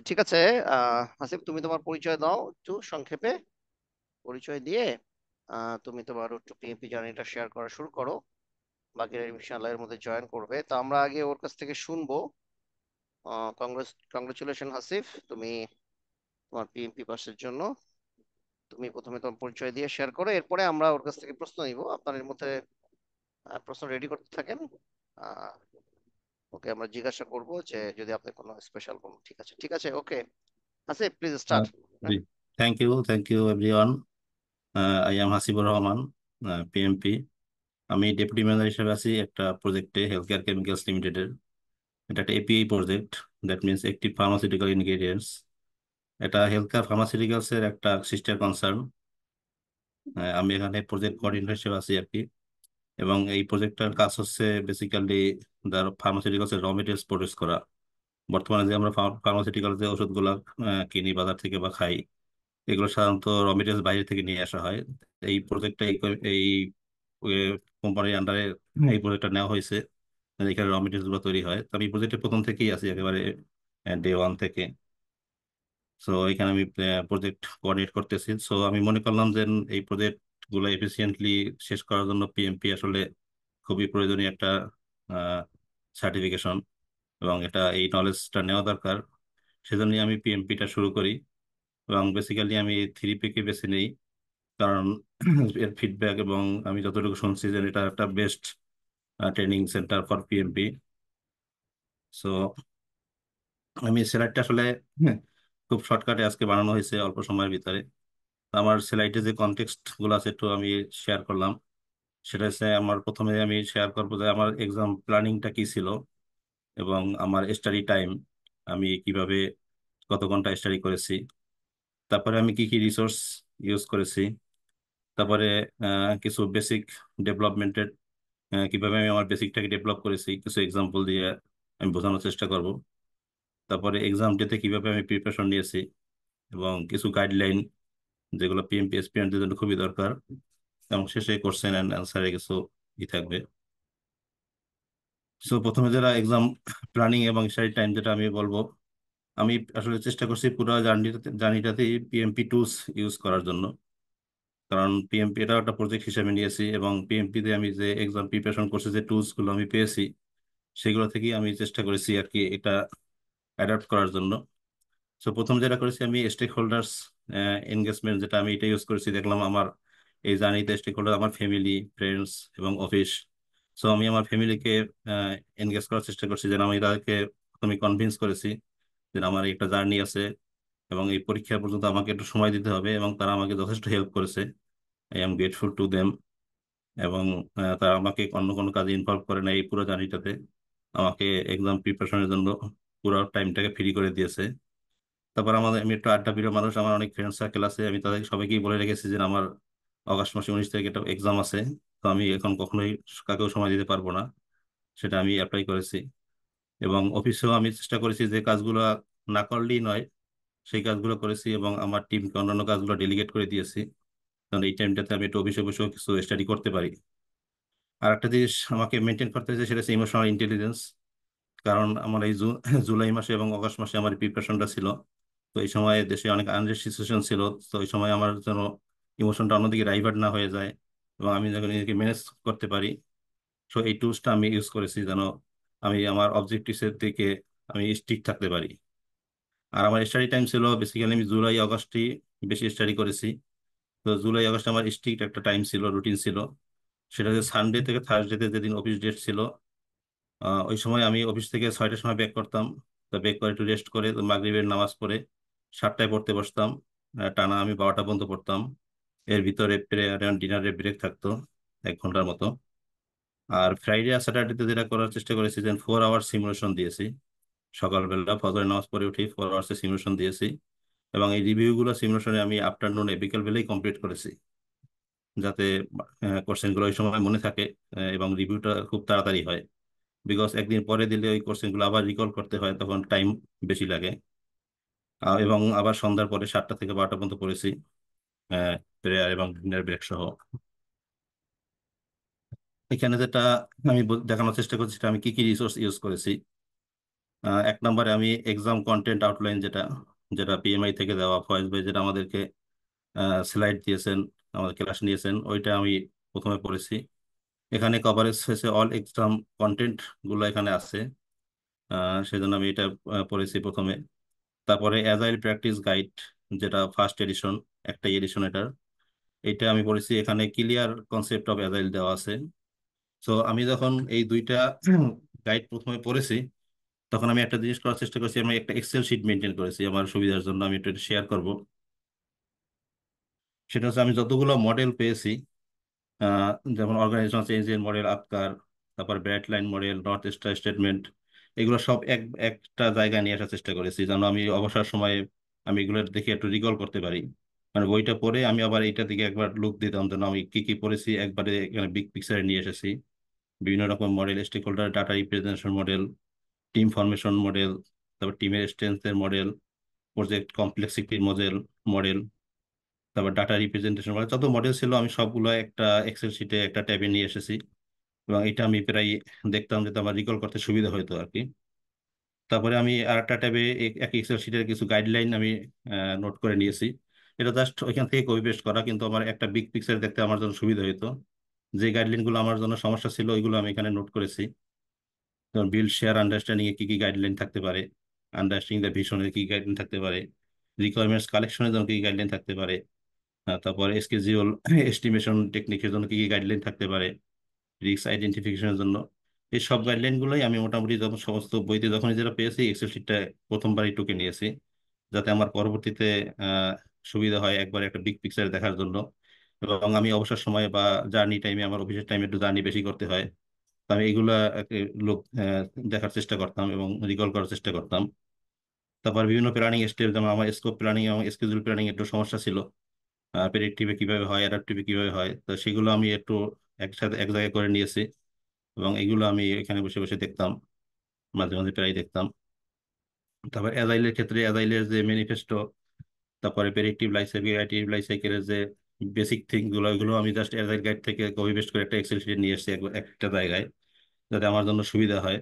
ঠিক আছে। আসিফ, তুমি তোমার পরিচয় দাও একটু সংক্ষেপে। পরিচয় দিয়ে তুমি তোমার একটু পিএমপি জার্নিটা শেয়ার করা শুরু করো। বাকিরা ইনশাআল্লাহ এর মধ্যে জয়েন করবে, তো আমরা আগে ওর কাছ থেকে শুনবো। কংগ্রেচুলেশন হাসিফ, তুমি তোমার পিএমপি পাসের জন্য। তুমি প্রথমে তোমার পরিচয় দিয়ে শেয়ার করো, এরপরে আমরা ওর কাছ থেকে প্রশ্ন নিব। আপনার এর মধ্যে প্রশ্ন রেডি করতে থাকেন। আহ, ওকে আমরা জিজ্ঞাসা করব যে যদি আপনি কোনো স্পেশাল কোনো, ঠিক আছে ঠিক আছে, okay. Asif, please Uh, start. Thank you everyone. I am Hasibur Rahman, PMP. আমি ডেপুটি ম্যানেজার হিসেবে আছি একটা প্রজেক্টে, হেলথ কেয়ার কেমিক্যালস লিমিটেডের। এটা একটা API project, that means active pharmaceutical ingredients. এটা হেলথ কেয়ার ফার্মাসিউটিক্যালস এর একটা সিস্টার কনসার্ন। আমি এখানে প্রজেক্ট কোঅর্ডিনেটর হিসেবে আছি আর কি। এবং এই প্রজেক্টটার কাজ হচ্ছে বেসিক্যালি ফার্মাসিউটিক্যালস এর র মেটেরিয়ালস প্রডিউস করা। বর্তমানে যে আমরা ফার্মাসিউটিক্যাল যে ওষুধগুলো কিনি বাজার থেকে বা খাই, এগুলো সাধারণত র মেটেরিয়ালস বাইরে থেকে নিয়ে আসা হয়। এই প্রজেক্টটা এই কোম্পানির আন্ডারে এই প্রজেক্টটা নেওয়া হয়েছে, মানে এখানে র মেটেরিয়ালস গুলো তৈরি হয়। তো আমি প্রজেক্টের প্রথম থেকেই আছি, একেবারে ডে ওয়ান থেকে। সো এখানে আমি প্রজেক্ট কোঅর্ডিনেট করতেছি। সো আমি মনে করলাম যে এই প্রজেক্ট গুলো এফিসিয়েন্টলি শেষ করার জন্য পিএমপি আসলে খুবই প্রয়োজনীয় একটা সার্টিফিকেশন, এবং এটা এই নলেজটা নেওয়া দরকার। সেজন্যই আমি পিএমপিটা শুরু করি। এবং বেসিক্যালি আমি 3P কে বেছে নিই, কারণ এর ফিডব্যাক এবং আমি যতটুকু শুনছি যে এটা একটা best training centre for PMP. So আমি স্লাইডটা আসলে হ্যাঁ, খুব শর্টকাটে আজকে বানানো হয়েছে অল্প সময়ের ভিতরে। তো আমার স্লাইডে যে কনটেক্সট গুলো আছে একটু আমি শেয়ার করলাম। সেটা হচ্ছে, আমার প্রথমে আমি শেয়ার করবো যে আমার এক্সাম প্ল্যানিংটা কি ছিল, এবং আমার স্টাডি টাইম, আমি কিভাবে কত ঘন্টা স্টাডি করেছি, তারপরে আমি কি কি রিসোর্স ইউজ করেছি, তারপরে কিছু বেসিক ডেভেলপমেন্টের, কিভাবে আমি আমার বেসিকটাকে ডেভেলপ করেছি কিছু এক্সাম্পল দিয়ে আমি বোঝানোর চেষ্টা করব। তারপরে এক্সাম ডেতে কিভাবে আমি প্রিপারেশন নিয়েছি, এবং কিছু গাইডলাইন যেগুলো পিএমপি এসপিএনদের জন্য খুবই দরকার। এবং শেষে কোশ্চেন অ্যান্ড অ্যান্সারে কিছু থাকবে। সো প্রথমে যারা এক্সাম প্ল্যানিং এবং স্টাডি টাইম যেটা আমি বলবো, আমি আসলে চেষ্টা করছি পুরো জার্নিটাতেই পিএমপি টুলস ইউজ করার জন্য। কারণ পিএমপি এটা একটা প্রজেক্ট হিসেবে নিয়েছি, এবং পিএমপি তে আমি যে এক্সাম প্রিপারেশন করছি, যে টুলস গুলো আমি পেয়েছি, সেগুলো থেকেই আমি চেষ্টা করেছি আর কি এটা অ্যাডাপ্ট করার জন্য। সো প্রথম যেটা করেছি আমি স্টেক হোল্ডার্স এনগেজমেন্ট, যেটা আমি এটা ইউজ করেছি। দেখলাম আমার এই জার্নিতে স্টেক হোল্ডার আমার ফ্যামিলি, ফ্রেন্ডস এবং অফিস। সো আমি আমার ফ্যামিলিকে এনগেজ করার চেষ্টা করছি, যেন আমি তাদেরকে প্রথমে কনভিন্স করেছি যে আমার একটা জার্নি আছে, এবং এই পরীক্ষা পর্যন্ত আমাকে একটু সময় দিতে হবে, এবং তারা আমাকে যথেষ্ট হেল্প করেছে। I am grateful to them. এবং তারা আমাকে অন্য কোনো কাজে ইনভলভ করে না এই পুরো জার্নিটাতে। আমাকে এক্সাম প্রিপারেশনের জন্য পুরো টাইমটাকে ফ্রি করে দিয়েছে। তারপর আমি একটু আড্ডা প্রিয় মানুষ, আমার অনেক ফ্রেন্ড সার্কেল আছে, আমি তাদের সবাইকেই বলে রেখেছি যে আমার আগস্ট মাসে 19 তারিখে একটা এক্সাম আছে। তো আমি এখন কখনোই কাকেও সময় দিতে পারবো না, সেটা আমি অ্যাপ্লাই করেছি। এবং অফিসেও আমি চেষ্টা করেছি যে কাজগুলো না করলেই নয়, সেই কাজগুলো করেছি, এবং আমার টিমকে অন্যান্য কাজগুলো ডেলিগেট করে দিয়েছি, কারণ এই টাইমটাতে আমি একটু অফিসে বসেও কিছু স্টাডি করতে পারি। আর একটা জিনিস আমাকে মেনটেন করতে হয়েছে, সেটা হচ্ছে ইমোশনাল ইন্টেলিজেন্স। কারণ আমার এই জুলাই মাসে এবং আগস্ট মাসে আমার প্রিপারেশনটা ছিল। তো এই সময় দেশে অনেক আনরেস্ট সিচুয়েশন ছিল। তো এই সময় আমার যেন ইমোশনটা অন্যদিকে ডাইভার্ট না হয়ে যায়, এবং আমি যখন নিজেকে ম্যানেজ করতে পারি। তো এই টুলসটা আমি ইউজ করেছি, যেন আমি আমার অবজেক্টিভস এর দিকে আমি স্টিক থাকতে পারি। আর আমার স্টাডি টাইম ছিল বেসিক্যালি, আমি জুলাই আগস্টই বেশি স্টাডি করেছি। তো জুলাই আগস্ট আমার স্ট্রিক্ট একটা টাইম ছিল, রুটিন ছিল। সেটা যে সানডে থেকে থার্সডেতে যেদিন অফিস ডেট ছিল, ওই সময় আমি অফিস থেকে 6টার সময় ব্যাক করতাম। তো ব্যাক করে একটু রেস্ট করে, তো মাগরিবের নামাজ পড়ে 7টায় পড়তে বসতাম। টানা আমি 12টা পর্যন্ত পড়তাম। এর ভিতরে প্রেয়ার এবং ডিনারের ব্রেক থাকতো 1 ঘন্টার মতো। আর ফ্রাইডে আর স্যাটারডেতে যেটা করার চেষ্টা করেছি যে 4 আওয়ার সিমুলেশন দিয়েছি। সকালবেলা ফজরের নামাজ পড়ে উঠি 4 আওয়ার্স সিমুলেশন দিয়েছি। এবং এই রিভিউগুলো সিমুলেশনে আমি আফটারনুনে বিকেল বেলায় কমপ্লিট করেছি, যাতে কোশ্চেন গুলো ওই সময় মনে থাকে, এবং রিভিউটা খুব তাড়াতাড়ি হয়। বিকজ একদিন পরে দিলে ওই কোশ্চেন গুলো আবার রিকল করতে হয়, তখন টাইম বেশি লাগে। এবং আবার সন্ধ্যার পরে 7টা থেকে 12টা পর্যন্ত পড়েছি, প্রেয়ার এবং ডিনার ব্রেক সহ। এখানে যেটা আমি দেখানোর চেষ্টা করছি, সেটা আমি কি কি রিসোর্স ইউজ করেছি। এক নম্বরে আমি এক্সাম কন্টেন্ট আউটলাইন, যেটা যেটা পিএমআই থেকে দেওয়া ফয়েজ ভাই যেটা আমাদেরকে স্লাইড দিয়েছেন, আমাদের ক্লাস নিয়েছেন, ওইটা আমি প্রথমে পড়েছি। এখানে কভারেজ হয়েছে অল এক্সাম কন্টেন্ট গুলো এখানে আছে, সেজন্য আমি এটা পড়েছি প্রথমে। তারপরে অ্যাজাইল প্র্যাকটিস গাইড, যেটা ফার্স্ট এডিশন, একটা এডিশন এটার, এটা আমি পড়েছি। এখানে ক্লিয়ার কনসেপ্ট অফ অ্যাজাইল দেওয়া আছে। তো আমি যখন এই দুইটা গাইড প্রথমে পড়েছি, তখন আমি একটা জিনিস করার চেষ্টা করছি, আমি একটা এক্সেল শিট মেনটেন করেছি আমার সুবিধার জন্য, আমি এটা শেয়ার করব। সেটা হচ্ছে আমি যতগুলো মডেল পেয়েছি, আহ, যেমন অর্গানাইজেশন চেঞ্জ এর মডেল আক্কার, তারপর Brad line model, north star statement, এগুলো সব একটা জায়গায় নিয়ে আসার চেষ্টা করেছি, যেন আমি অবসর সময়ে আমি এগুলো দেখে একটু রিকল করতে পারি। মানে বইটা পড়ে আমি আবার এইটা দিকে একবার লুক দিতাম, যেন আমি কি কি পড়েছি একবারে এখানে বিগ পিকচারে নিয়ে এসেছি। বিভিন্ন রকম model, stakeholder data representation model, team formation model, তারপর টিমের স্ট্রেংথের মডেল, প্রজেক্ট কমপ্লেক্সিটির মডেল, তারপর ডাটা রিপ্রেজেন্টেশন মডেল, যত মডেল ছিল আমি সবগুলো একটা এক্সেল শিটে একটা ট্যাবে নিয়ে এসেছি। এবং এটা আমি প্রায় দেখতাম, যাতে আমার রিকল করতে সুবিধা হতো আর কি। তারপরে আমি আর একটা ট্যাবে এক এক্সেল শিটের কিছু গাইডলাইন আমি নোট করে নিয়েছি। এটা জাস্ট ওইখান থেকে কপি পেস্ট করা, কিন্তু আমার একটা বিগ পিকচার দেখতে আমার জন্য সুবিধা হতো। যে গাইডলাইনগুলো আমার জন্য সমস্যা ছিল ওইগুলো আমি এখানে নোট করেছি। যেমন বিল্ড শেয়ার আন্ডারস্ট্যান্ডিং এ কি কি গাইডলাইন থাকতে পারে, আন্ডারস্ট্যান্ডিং দ্য ভিশনের কি গাইডলাইন থাকতে পারে, রিকোয়ারমেন্টস কালেকশনের জন্য কি কি গাইডলাইন থাকতে পারে, তারপর স্কেজিউল এস্টিমেশন টেকনিকের জন্য কি কি গাইডলাইন থাকতে পারে, রিস্ক আইডেন্টিফিকেশনের জন্য। এই সব গাইডলাইন গুলোই আমি মোটামুটি যখন সমস্ত বইতে যখনই যেটা পেয়েছি এক্সেল শিটটা প্রথমবারই টুকে নিয়েছি, যাতে আমার পরবর্তীতে আহ, সুবিধা হয় একবার একটা বিগ পিকচার দেখার জন্য। এবং আমি অবসর সময় বা জার্নি টাইমে, আমার অফিসের টাইমে একটু জার্নি বেশি করতে হয়, তো আমি এগুলা লোক দেখার চেষ্টা করতাম এবং রিকল করার চেষ্টা করতাম। তারপর বিভিন্ন প্ল্যানিং স্টেপ, যেমন আমার স্কোপ প্ল্যানিং এবং স্কেজুল প্ল্যানিং একটু সমস্যা ছিল, প্রেডিক্টিভে কিভাবে হয়, অ্যাডাপটিভে কিভাবে হয়, তো সেগুলো আমি একটু একসাথে এক জায়গায় করে নিয়েছি। এবং এগুলো আমি এখানে বসে বসে দেখতাম, মাঝে মাঝে প্রায় দেখতাম। তারপর অ্যাজাইলের ক্ষেত্রে অ্যাজাইলের যে ম্যানিফেস্টো, তারপরে predictive life cycle, iterative life সাইকেলের যে বেসিক থিং গুলো, এগুলো আমি জাস্ট অ্যাজাইল গাইড থেকে কপি পেস্ট করে একটা এক্সেল শিটে নিয়ে এসেছি একটা জায়গায়, যাতে আমার জন্য সুবিধা হয়।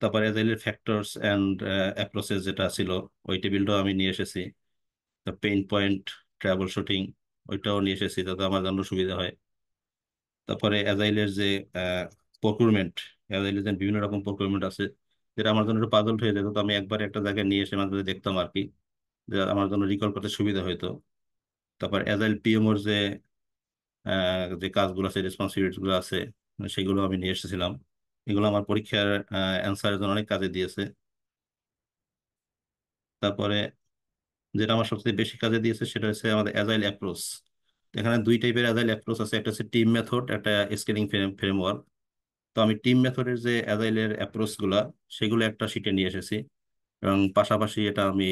তারপর অ্যাজাইলের ফ্যাক্টরস অ্যান্ড অ্যাপ্রোচেস যেটা ছিল, ওই টেবিলটাও আমি নিয়ে এসেছি। পেইন পয়েন্ট, ট্রাবল শুটিং, ওইটাও নিয়ে এসেছি, যাতে আমার জন্য সুবিধা হয়। তারপরে অ্যাজাইলের যে প্রকুরমেন্ট, অ্যাজাইলের যে বিভিন্ন রকম প্রকুরমেন্ট আছে, যেটা আমার জন্য একটু পাজল হয়ে যেত, তো আমি একবার একটা জায়গায় নিয়ে এসে মাঝে মাঝে দেখতাম আর কি, যে আমার জন্য রিকল করতে সুবিধা হতো। তারপর অ্যাজাইল পিএমওর যে কাজগুলো আছে, রেসপন্সিবিলিটি গুলো আছে, সেগুলো আমি নিয়ে এসেছিলাম। এগুলো আমার পরীক্ষার অ্যান্সারের জন্য অনেক কাজে দিয়েছে। তারপরে যেটা আমার সবচেয়ে বেশি কাজে দিয়েছে সেটা হচ্ছে আমাদের অ্যাজাইল অ্যাপ্রোচ। এখানে দুই টাইপের অ্যাজাইল অ্যাপ্রোচ আছে, একটা হচ্ছে টিম মেথড, একটা স্কেলিং ফ্রেমওয়ার্ক। তো আমি টিম মেথডের যে অ্যাজাইলের অ্যাপ্রোচ গুলা, সেগুলো একটা শিটে নিয়ে এসেছি, এবং পাশাপাশি এটা আমি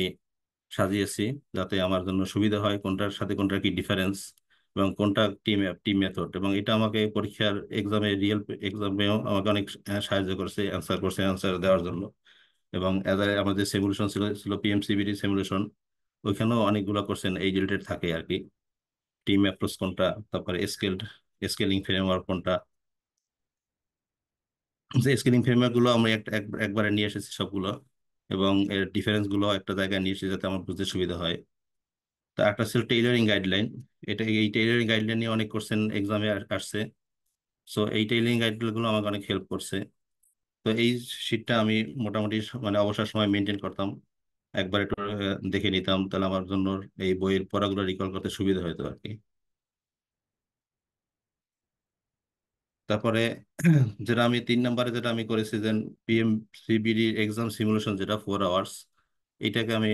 সাজিয়েছি, যাতে আমার জন্য সুবিধা হয় কোনটার সাথে কোনটার কি ডিফারেন্স, এবং কোনটা টিম টিম মেথড। এবং এটা আমাকে পরীক্ষার এক্সামে, রিয়েল এক্সামেও আমাকে অনেক সাহায্য করছে অ্যান্সার দেওয়ার জন্য। এবং অ্যাজাইল আমাদের সিমুলেশন ছিল ছিল পিএমসিবিডি সিমুলেশন, ওইখানেও অনেকগুলো কোশ্চেন এই রিলেটেড থাকে আর কি। টিম অ্যাপ্রোচ কোনটা, তারপরে স্কেলিং ফ্রেমওয়ার্ক কোনটা। যে স্কেলিং ফ্রেমওয়ার্ক গুলো আমরা একবারে নিয়ে এসেছি সবগুলো, এবং এর ডিফারেন্স গুলো একটা জায়গায় নিয়ে এসেছি, যাতে আমার বুঝতে সুবিধা হয়। তো একটা ছিল টেইলরিং গাইডলাইন। এই টেইলরিং গাইডলাইন নিয়ে অনেক কোশ্চেন এক্সামে আসছে। সো এই টেইলরিং গাইডলাইন গুলো আমাকে অনেক হেল্প করছে। তো এই শীটটা আমি মোটামুটি মানে অবসর সময় মেনটেন করতাম, একবার একটু দেখে নিতাম, তাহলে আমার জন্য এই বইয়ের পড়াগুলো রিকল করতে সুবিধা হতো আর কি। তারপরে যেটা আমি 3 নম্বরে যেটা আমি করেছি, যে পিএমসিবিডি এক্সাম সিমুলেশন, যেটা 4 আওয়ার্স, এটাকে আমি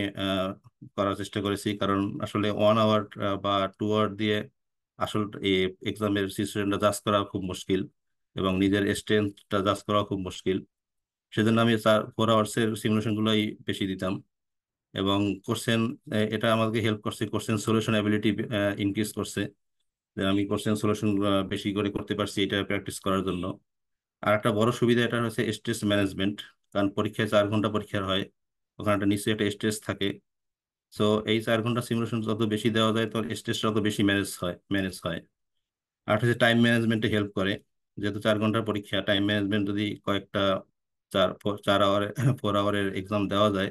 করার চেষ্টা করেছি। কারণ আসলে 1 আওয়ার বা 2 আওয়ার দিয়ে আসল এই এক্সামের সিচুয়েশনটা জাজ করা খুব মুশকিল, এবং নিজের স্ট্রেংথটা জাজ করা খুব মুশকিল। সেজন্য আমি 4 আওয়ার্সের সিমুলেশন গুলোই বেশি দিতাম। এবং কোশ্চেন, এটা আমাকে হেল্প করছে, কোশ্চেন সলিউশন অ্যাবিলিটি ইনক্রিজ করছে, যে আমি কোশ্চেন সলিউশন বেশি করে করতে পারছি এটা প্র্যাকটিস করার জন্য। আর একটা বড় সুবিধা এটা হচ্ছে স্ট্রেস ম্যানেজমেন্ট। কারণ পরীক্ষায় 4 ঘন্টা পরীক্ষার হয়, ওখানে একটা নিশ্চয়ই একটা স্ট্রেস থাকে। সো এই 4 ঘন্টা সিমুলেশন যত বেশি দেওয়া যায়, তত স্ট্রেসটা তত বেশি ম্যানেজ হয়। আর হচ্ছে টাইম ম্যানেজমেন্টে হেল্প করে, যেহেতু 4 ঘন্টার পরীক্ষা, টাইম ম্যানেজমেন্ট যদি কয়েকটা চার আওয়ারে 4 আওয়ারের এক্সাম দেওয়া যায়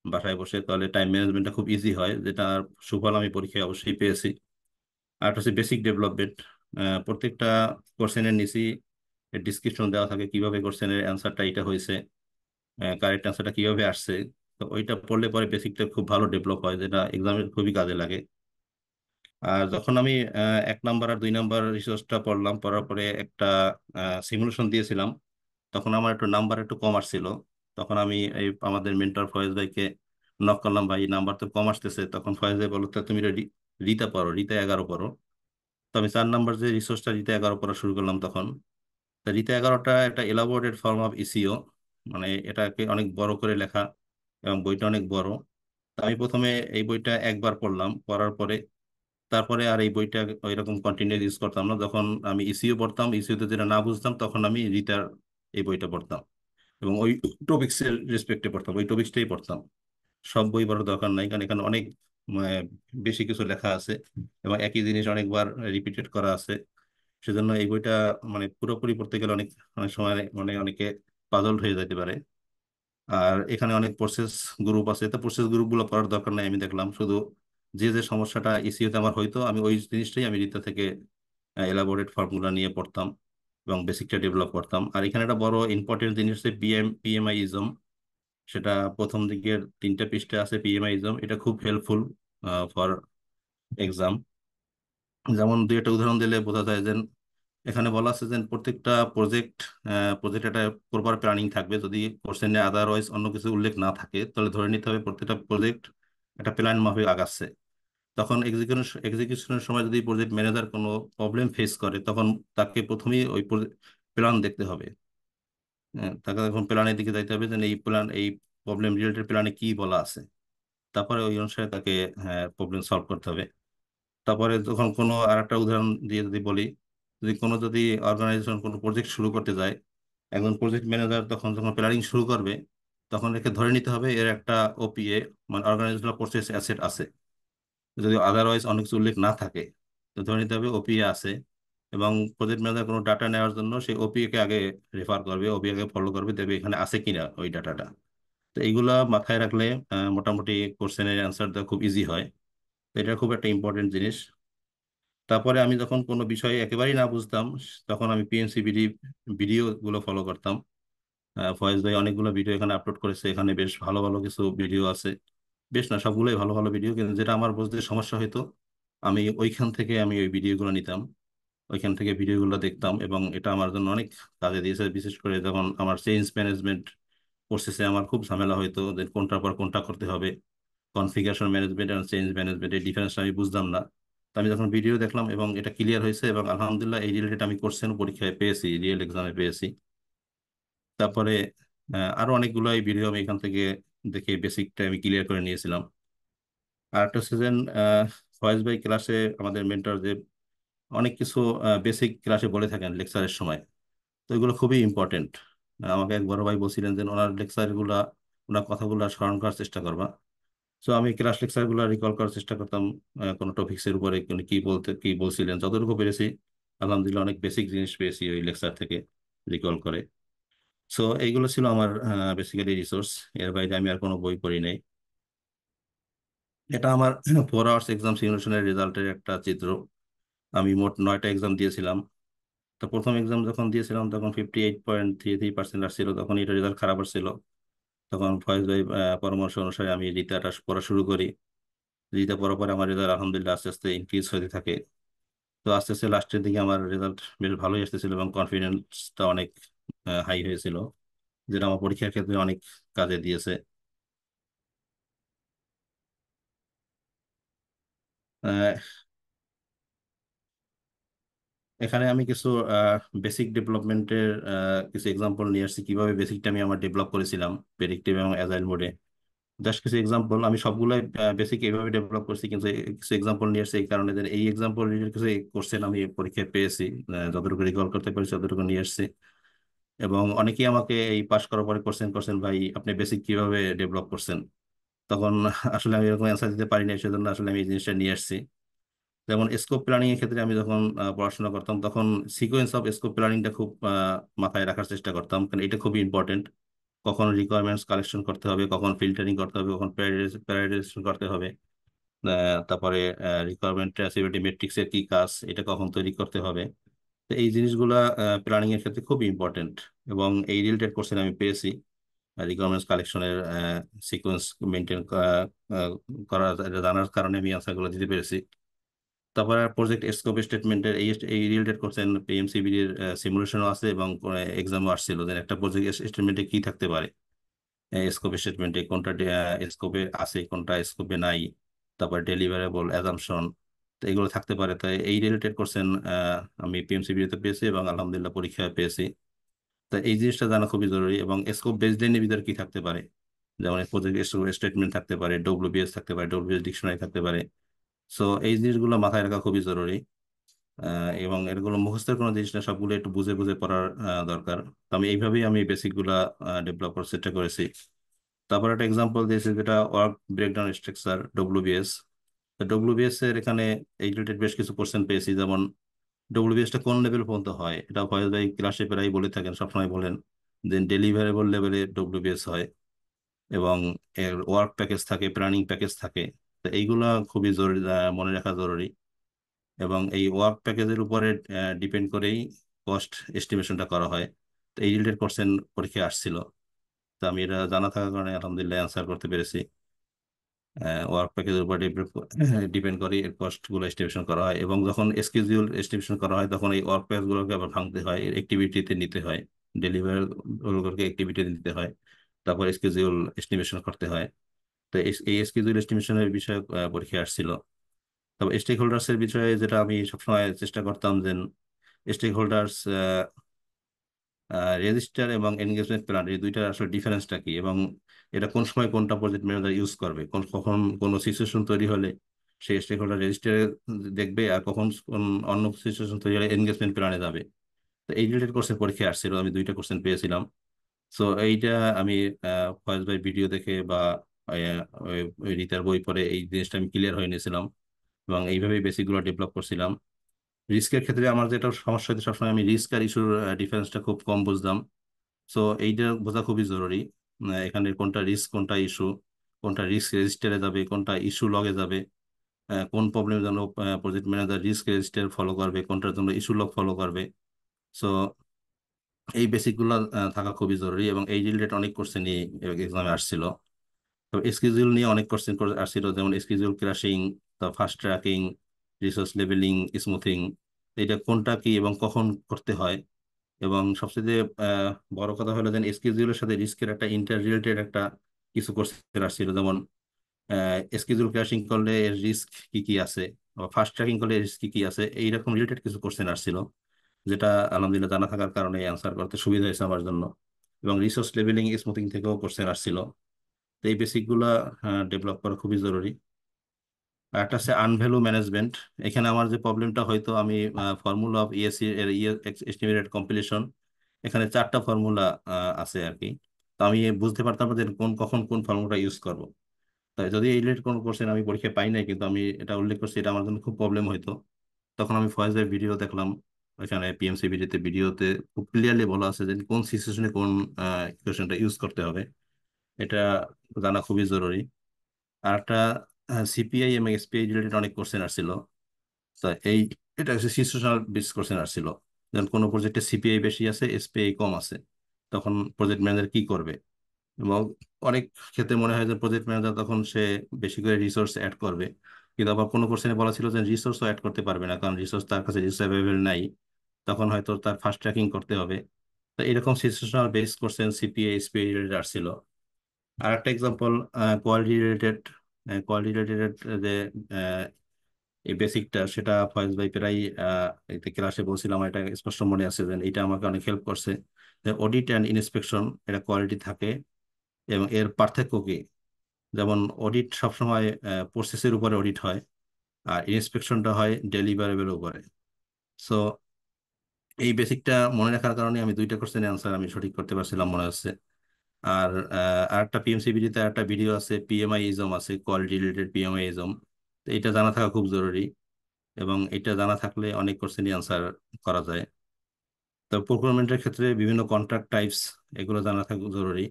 বাসায় বসে, তাহলে টাইম ম্যানেজমেন্টটা খুব ইজি হয়, যেটা সুফল আমি পরীক্ষায় অবশ্যই পেয়েছি। আর একটা হচ্ছে বেসিক ডেভেলপমেন্ট। প্রত্যেকটা কোশ্চেনের নিচে ডিসক্রিপশন দেওয়া থাকে কিভাবে কোশ্চেনের অ্যান্সারটা এটা হয়েছে, কারেক্ট অ্যান্সারটা কিভাবে আসছে। তো ওইটা পড়লে পরে বেসিকটা খুব ভালো ডেভেলপ হয়, যেটা এক্সামের খুবই কাজে লাগে। আর যখন আমি 1 নাম্বার আর 2 নাম্বার রিসোর্সটা পড়লাম, পড়ার পরে একটা সিমুলেশন দিয়েছিলাম, তখন আমার একটু নাম্বার একটু কম আসছিল। তখন আমি এই আমাদের মেন্টর ফয়েজ ভাইকে নক করলাম, ভাই নাম্বার তো কম আসতেছে। তখন ফয়েজ ভাই বললো, "তা তুমি রিতা পড়ো, রিতা 11 পড়ো।" তো আমি 4 নাম্বার যে রিসোর্সটা রিতা 11 পড়া শুরু করলাম তখন। তা রিতা 11টা একটা এলাবোরেটেড ফর্ম অফ ইসিও, মানে এটাকে অনেক বড় করে লেখা এবং বইটা অনেক বড়। তো আমি প্রথমে এই বইটা একবার পড়লাম, পড়ার পরে তারপরে আর এই বইটা ওইরকম কন্টিনিউ ইউজ করতাম না। যখন আমি ইসিও পড়তাম, ইসিওতে যেটা না বুঝতাম, তখন আমি রিতার এই বইটা পড়তাম এবং ওই টপিক্সের রেসপেক্টে পড়তাম, ওই টপিক্সটাই পড়তাম। সব বই পড়ার দরকার নাই, কারণ এখানে অনেক বেশি কিছু লেখা আছে এবং একই জিনিস অনেকবার রিপিটেড করা আছে। সেজন্য এই বইটা মানে পুরোপুরি পড়তে গেলে অনেক অনেক সময় মানে অনেকে পাজল হয়ে যেতে পারে। আর এখানে অনেক প্রসেস গ্রুপ আছে, তো প্রসেস গ্রুপগুলো পড়ার দরকার নাই, আমি দেখলাম শুধু যে যে সমস্যাটা ইসিওতে আমার হয়তো আমি ওই জিনিসটাই আমি রিতা থেকে এলাবোরেট ফর্মুলা নিয়ে পড়তাম এবং বেসিকটা ডেভেলপ করতাম। আর এখানে একটা বড় ইম্পর্টেন্ট জিনিস হচ্ছে পিএমআইইজম। সেটা প্রথম দিকের 3টা পৃষ্ঠা আছে পিএমআইইজম, এটা খুব হেল্পফুল ফর এক্সাম। যেমন দুই একটা উদাহরণ দিলে বোঝা যায় যে এখানে বলা আছে যে প্রত্যেকটা প্রজেক্ট একটা প্রপার প্ল্যানিং থাকবে। যদি কোশ্চেনে আদারওয়াইজ অন্য কিছু উল্লেখ না থাকে, তাহলে ধরে নিতে হবে প্রত্যেকটা প্রজেক্ট একটা প্ল্যান মাফিক আগাচ্ছে। তখন এক্সিকিউশনের সময় যদি প্রজেক্ট ম্যানেজার কোনো প্রবলেম ফেস করে, তখন তাকে প্রথমেই ওই প্ল্যান দেখতে হবে। তাকে এখন প্ল্যানের দিকে যাইতে হবে যে এই প্রবলেম রিলেটেড প্ল্যানে কি বলা আছে, তারপরে ওই অনুসারে তাকে প্রবলেম সলভ করতে হবে। তারপরে যখন কোনো আর একটা উদাহরণ দিয়ে যদি বলি, যদি অর্গানাইজেশন কোনো প্রজেক্ট শুরু করতে যায়, একজন প্রজেক্ট ম্যানেজার তখন যখন প্ল্যানিং শুরু করবে, তখন একে ধরে নিতে হবে এর একটা ওপিএ, মানে অর্গানাইজেশনাল প্রসেস অ্যাসেট আছে। যদি আদারওয়াইজ অনেক কিছু উল্লেখ না থাকে, তো ধরে নিতে হবে ওপিএ আছে। এবং প্রজেক্ট ম্যানেজার কোনো ডাটা নেওয়ার জন্য সেই ওপিএ কে আগে রেফার করবে, ওপিএ কে ফলো করবে, দেখবে এখানে আছে কিনা ওই ডাটাটা। তো এইগুলা মাথায় রাখলে মোটামুটি কোশ্চেনের অ্যান্সার দেওয়া খুব ইজি হয়। তো এটা খুব একটা ইম্পর্টেন্ট জিনিস। তারপরে আমি যখন কোনো বিষয়ে একেবারেই না বুঝতাম, তখন আমি পিএনসিবিডি ভিডিও গুলো ফলো করতাম। ফয়েজ ভাই অনেকগুলো ভিডিও এখানে আপলোড করেছে, এখানে বেশ ভালো ভালো কিছু ভিডিও আছে। বেশ না, সবগুলোই ভালো ভালো ভিডিও, কিন্তু যেটা আমার বুঝতে সমস্যা হতো, আমি ওইখান থেকে আমি ওই ভিডিওগুলো নিতাম, ওইখান থেকে ভিডিওগুলো দেখতাম এবং এটা আমার জন্য অনেক কাজে দিয়েছে। বিশেষ করে যখন আমার চেঞ্জ ম্যানেজমেন্ট প্রসেসে আমার খুব ঝামেলা হতো যে কোনটার পর কোনটা করতে হবে, কনফিগারেশন ম্যানেজমেন্ট এবং চেঞ্জ ম্যানেজমেন্ট এই ডিফারেন্সটা আমি বুঝতাম না। তো আমি যখন ভিডিও দেখলাম এবং এটা ক্লিয়ার হয়েছে, এবং আলহামদুলিল্লাহ এই রিলেটেড আমি কোশ্চেন পরীক্ষায় পেয়েছি, রিয়েল এক্সামে পেয়েছি। তারপরে আরো অনেকগুলো এই ভিডিও আমি এখান থেকে দেখে বেসিকটা আমি ক্লিয়ার করে নিয়েছিলাম। আর একটা হচ্ছে যে ফয়েজ ভাই ক্লাসে আমাদের মেন্টর যে অনেক কিছু বেসিক ক্লাসে বলে থাকেন লেকচারের সময়, তো এগুলো খুবই ইম্পর্টেন্ট। আমাকে এক বড় ভাই বলছিলেন যে ওনার লেকচারগুলা, ওনার কথাগুলো স্মরণ করার চেষ্টা করবা। তো আমি ক্লাস লেকচার গুলো রিকল করার চেষ্টা করতাম, কোনো টপিক্সের উপরে উনি কি বলছিলেন যতটুকু পেরেছি। আলহামদুলিল্লাহ অনেক বেসিক জিনিস পেয়েছি ওই লেকচার থেকে রিকল করে। সো এইগুলো ছিল আমার বেসিক্যালি রিসোর্স। এর বাইরে আমি আর কোনো বই পড়ি নাই। এটা আমার 4 আওয়ার্স এক্সাম সিমুলেশনের রেজাল্টের একটা চিত্র। আমি মোট 9টা এক্সাম দিয়েছিলাম। তো প্রথম এক্সাম যখন দিয়েছিলাম তখন 58.33% আসছিল, তখন এটা রেজাল্ট খারাপ আসছিল। তখন ফয়েজ ভাই পরামর্শ অনুসারে আমি রিতাটা পড়া শুরু করি। রিতা পড়ার পরে আমার রেজাল্ট আলহামদুলিল্লাহ আস্তে আস্তে ইনক্রিজ হতে থাকে। তো আস্তে আস্তে লাস্টের দিকে আমার রেজাল্ট বেশ ভালোই আসতেছিল এবং কনফিডেন্সটা অনেক হাই হয়েছিল, যেটা আমার পরীক্ষার ক্ষেত্রে অনেক কাজে দিয়েছে। আহ, এখানে আমি কিছু বেসিক ডেভেলপমেন্টের কিছু এক্সাম্পল নিয়ে আসছি, কিভাবে বেসিকটা আমি আমার ডেভেলপ করেছিলাম প্রেডিক্টিভ এবং অ্যাজাইল মোডে। জাস্ট কিছু এক্সাম্পল, আমি সবগুলাই বেসিক এইভাবে ডেভেলপ করছি, কিন্তু কিছু এক্সাম্পল নিয়ে আসছি এই কারণে যে এই এক্সাম্পল রিলেটেড কিছু কোশ্চেন আমি পরীক্ষায় পেয়েছি, যতটুকু রিকল করতে পেরেছি ততটুকু নিয়ে আসছি। এবং অনেকেই আমাকে এই পাশ করার পরে কোশ্চেন করছেন, ভাই আপনি বেসিক কিভাবে ডেভেলপ করছেন। তখন আসলে আমি এরকম অ্যান্সার দিতে পারি না, সেজন্য আসলে আমি এই জিনিসটা নিয়ে আসছি। যেমন স্কোপ প্ল্যানিং এর ক্ষেত্রে আমি যখন পড়াশোনা করতাম, তখন সিকোয়েন্স অফ স্কোপ প্ল্যানিংটা খুব মাথায় রাখার চেষ্টা করতাম, কারণ এটা খুবই ইম্পর্টেন্ট। কখন রিকোয়ারমেন্টস কালেকশন করতে হবে, কখন ফিল্টারিং করতে হবে, কখন প্যারাডিজাইজেশন করতে হবে, তারপরে রিকোয়ারমেন্ট ট্রেসিবিলিটি ম্যাট্রিক্সের কি কাজ, এটা কখন তৈরি করতে হবে। তো এই জিনিসগুলা প্ল্যানিং এর ক্ষেত্রে খুব ইম্পর্টেন্ট। এবং এই রিলেটেড কোশ্চেন আমি পেয়েছি, রিকোয়ারমেন্টস কালেকশনের সিকোয়েন্স মেনটেন করা এটা জানার কারণে আমি আনসারগুলো দিতে পেরেছি। তারপর প্রজেক্ট স্কোপ স্টেটমেন্টের এই রিলেটেড কোশ্চেন পিএমসিবির সিমুলেশনও আছে এবং এক্সামও আসছিল যে একটা প্রজেক্ট স্টেটমেন্টে কি থাকতে পারে, স্কোপ স্টেটমেন্টে কোনটা স্কোপে আছে, কোনটা স্কোপে নাই, তারপর ডেলিভারেবল অ্যাজাম্পশন, তো এগুলো থাকতে পারে। তাই এই রিলেটেড কোশ্চেন আমি পিএমসিবিতে পেয়েছি এবং আলহামদুলিল্লাহ পরীক্ষায় পেয়েছি। তো এই জিনিসটা জানা খুবই জরুরি। এবং স্কোপ বেসড লাইনের ভিতরে কি থাকতে পারে, যেমন প্রজেক্ট স্টেটমেন্ট থাকতে পারে, ডব্লিউবিএস থাকতে পারে, ডব্লিউবিএস ডিকশনারি থাকতে পারে। সো এই জিনিসগুলো মাথায় রাখা খুবই জরুরি। এবং এগুলো মুখস্থের কোনো জিনিস না, সবগুলো একটু বুঝে বুঝে পড়ার দরকার। তো আমি এইভাবেই আমি বেসিক গুলা ডেভেলপ করার চেষ্টা করেছি। তারপর একটা এক্সাম্পল দিয়েছি যেটা ওয়ার্ক ব্রেকডাউন স্ট্রাকচার, ডব্লিউবিএস। তো ডব্লিউবিএস এর এখানে এই রিলেটেড বেশ কিছু কোশ্চেন পেয়েছি, যেমন ডব্লিউবিএস টা কোন লেভেল পর্যন্ত হয়, এটা ফয়েজ ভাই ক্লাসে প্রায় বলে থাকেন, সবসময় বলেন যে ডেলিভারেবল লেভেলে ডব্লিউবিএস হয়। এবং এর ওয়ার্ক প্যাকেজ থাকে, প্ল্যানিং প্যাকেজ থাকে। তো এইগুলা খুবই জরুরি, মনে রাখা জরুরি। এবং এই ওয়ার্ক প্যাকেজের উপরে ডিপেন্ড করেই কস্ট এস্টিমেশনটা করা হয়। তো এই রিলেটেড কোশ্চেন পরীক্ষায় আসছিল। তো আমি এটা জানা থাকার কারণে আলহামদুলিল্লাহ অ্যান্সার করতে পেরেছি। ওয়ার্ক প্যাকেজের উপর ডিপেন্ড করে এর কস্ট গুলো এস্টিমেশন করা হয়। এবং যখন স্কেডিউল এস্টিমেশন করা হয় তখন এই ওয়ার্ক প্যাকেজ গুলোকে আবার ভাঙতে হয়, অ্যাক্টিভিটিতে নিতে হয়, ডেলিভারি অ্যাক্টিভিটি নিতে হয়, তারপর স্কেডিউল এস্টিমেশন করতে হয়। তো এই স্কেডিউল এস্টিমেশনের বিষয়ে পরীক্ষায় আসছিল। তবে স্টেক হোল্ডার্স এর বিষয়ে যেটা আমি সবসময় চেষ্টা করতাম যে স্টেক হোল্ডার্স রেজিস্টার এবং এনগেজমেন্ট প্ল্যান, এই দুইটার আসলে ডিফারেন্সটা কি, এবং এটা কোন সময় কোনটা প্রজেক্ট ম্যানেজার ইউজ করবে, কখন কোনো সিচুয়েশন তৈরি হলে সেই স্টেক হোল্ডার রেজিস্টারে দেখবে, আর কখন অন্য সিচুয়েশন তৈরি হলে এনগেজমেন্ট প্ল্যানে যাবে। তো এই রিলেটেড কোর্সের পরীক্ষা আসছিল, আমি দুইটা কোশ্চেন পেয়েছিলাম। সো এইটা আমি ফয়েজ ভাই ভিডিও দেখে বা ওই রিতার বই পড়ে এই জিনিসটা আমি ক্লিয়ার হয়ে নিয়েছিলাম এবং এইভাবেই বেসিকগুলো ডেভেলপ করছিলাম। রিস্কের ক্ষেত্রে আমার যেটা সমস্যা হতো, সবসময় আমি রিস্ক আর ইস্যুর ডিফারেন্সটা খুব কম বুঝতাম। সো এইটা বোঝা খুবই জরুরি। এখানে কোনটা রিস্ক, কোনটা ইস্যু, কোনটা রিস্ক রেজিস্টারে যাবে, কোনটা ইস্যু লগে যাবে, কোন প্রবলেম যেন project manager risk register follow করবে, কোনটার জন্য ইস্যু লগ ফলো করবে। সো এই বেসিক গুলো থাকা খুবই জরুরি। এবং এই রিলেটেড অনেক কোশ্চেন এক্সামে আসছিল। তো স্কিজুয়াল নিয়ে অনেক কোশ্চেন আসছিল, যেমন স্কিজুয়াল ক্রাশিং, তো fast tracking, resource leveling, smoothing, এটা কোনটা কি এবং কখন করতে হয়। এবং সবচেয়ে বড় কথা হলো যে স্কেজুলের সাথে রিস্কের একটা ইন্টার রিলেটেড একটা কিছু কোশ্চেন আসছিল, যেমন স্কেজুল ক্র্যাশিং করলে এর রিস্ক কি কি আছে, বা ফাস্ট ট্র্যাকিং করলে রিস্ক কি কি আছে, এইরকম রিলেটেড কিছু কোশ্চেন আসছিল, যেটা আলহামদুলিল্লাহ জানা থাকার কারণে অ্যান্সার করতে সুবিধা হয়েছে আমার জন্য। এবং রিসোর্স লেভেলিং স্মুথিং থেকেও কোশ্চেন আসছিল। তো এই বেসিক গুলা ডেভেলপ করা খুবই জরুরি। আর একটা আছে আনভ্যালু ম্যানেজমেন্ট। এখানে আমার যে প্রবলেমটা, হয়তো আমি ফর্মুলা অফ ইএসসি এর এস্টিমেটেড কম্পিলেশন, এখানে চারটা ফর্মুলা আছে আর কি। তো আমি বুঝতে পারতাম না যে কখন কোন ফর্মুলাটা ইউজ করব। তাই যদি এই রিলেটেড কোনো কোশ্চেন আমি পরীক্ষায় পাই নাই, কিন্তু আমি এটা উল্লেখ করছি, এটা আমার জন্য খুব প্রবলেম হইতো। তখন আমি ফয়েজের ভিডিও দেখলাম, ওইখানে পিএমসি ভিডিওতে খুব ক্লিয়ারলি বলা আছে যে কোন সিচুয়েশনে কোন ইকুয়েশনটা ইউজ করতে হবে। এটা জানা খুবই জরুরি। আর একটা সিপিআই এবং এসপিআই রিলেটেড অনেক কোশ্চেন আসছিল। তা এটা হচ্ছে সিচুয়েশনাল বেস কোশ্চেন আসছিল, যেমন কোনো প্রজেক্টে সিপিআই বেশি আছে, এসপিআই কম আছে, তখন প্রজেক্ট ম্যানেজার কি করবে। এবং অনেক ক্ষেত্রে মনে হয় যে প্রজেক্ট ম্যানেজার তখন সে বেশি করে রিসোর্স অ্যাড করবে, কিন্তু আবার কোনো কোশ্চেনে বলা ছিল যে রিসোর্সও অ্যাড করতে পারবে না, কারণ রিসোর্স তার কাছে রিসোর্স অ্যাভেলেবেল নাই, তখন হয়তো তার ফাস্ট ট্র্যাকিং করতে হবে। তো এরকম situational base question CPI SPI related আসছিল। আর একটা example quality related. Quality related যে আহ, এই বেসিকটা, সেটা ফয়েজ ভাই প্রায় ক্লাসে বলছিলাম, এটা স্পষ্ট মনে আছে যে এটা আমাকে অনেক হেল্প করছে। অডিট অ্যান্ড ইন্সপেকশন, এটা কোয়ালিটি থাকে এবং এর পার্থক্য কি। যেমন অডিট সবসময় প্রসেসের উপরে অডিট হয়, আর ইন্সপেকশনটা হয় ডেলিভারেবল উপরে। সো এই বেসিকটা মনে রাখার কারণে আমি দুইটা কোশ্চেনের আনসার আমি সঠিক করতে পারছিলাম মনে হচ্ছে। আর আরেকটা পিএমসিবিডিতে একটা ভিডিও আছে, পিএমআই ইজম আছে, কোয়ালিটি রিলেটেড পিএমআই ইজম। তো এটা জানা থাকা খুব জরুরি, এবং এটা জানা থাকলে অনেক কোশ্চেনই আনসার করা যায়। তো প্রকুরমেন্টের ক্ষেত্রে বিভিন্ন কন্ট্রাক্ট টাইপস, এগুলো জানা থাকা জরুরি।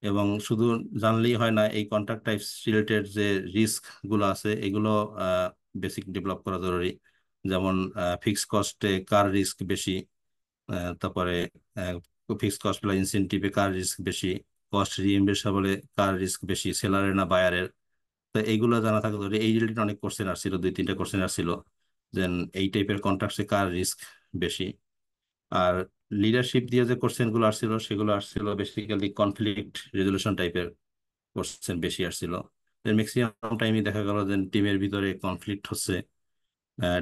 এবং শুধু জানলেই হয় না, এই কন্ট্রাক্ট টাইপস রিলেটেড যে রিস্ক গুলো আছে এগুলো বেসিক ডেভেলপ করা জরুরি। যেমন ফিক্স কস্টে কার রিস্ক বেশি, তারপরে ফিক্স কস্ট প্লাস ইনসেন্টিভে কার রিস্ক বেশি, কস্ট রিইম্বার্সেবলে কার রিস্ক বেশি, সেলারের না বায়ারের। তো এইগুলো জানা থাকা জরুরি। এই রিলেটেড অনেক কোশ্চেন আসছিল, 2-3টা কোশ্চেন আসছিল দেন এই টাইপের কন্ট্রাক্টসে কার রিস্ক বেশি। আর লিডারশিপ দিয়ে যে কোশ্চেন গুলো আসছিল সেগুলো আসছিল বেসিক্যালি কনফ্লিক্ট রেজলিউশন টাইপের কোশ্চেন বেশি আসছিল। ম্যাক্সিমাম টাইমই দেখা গেল যে টিমের ভিতরে কনফ্লিক্ট হচ্ছে,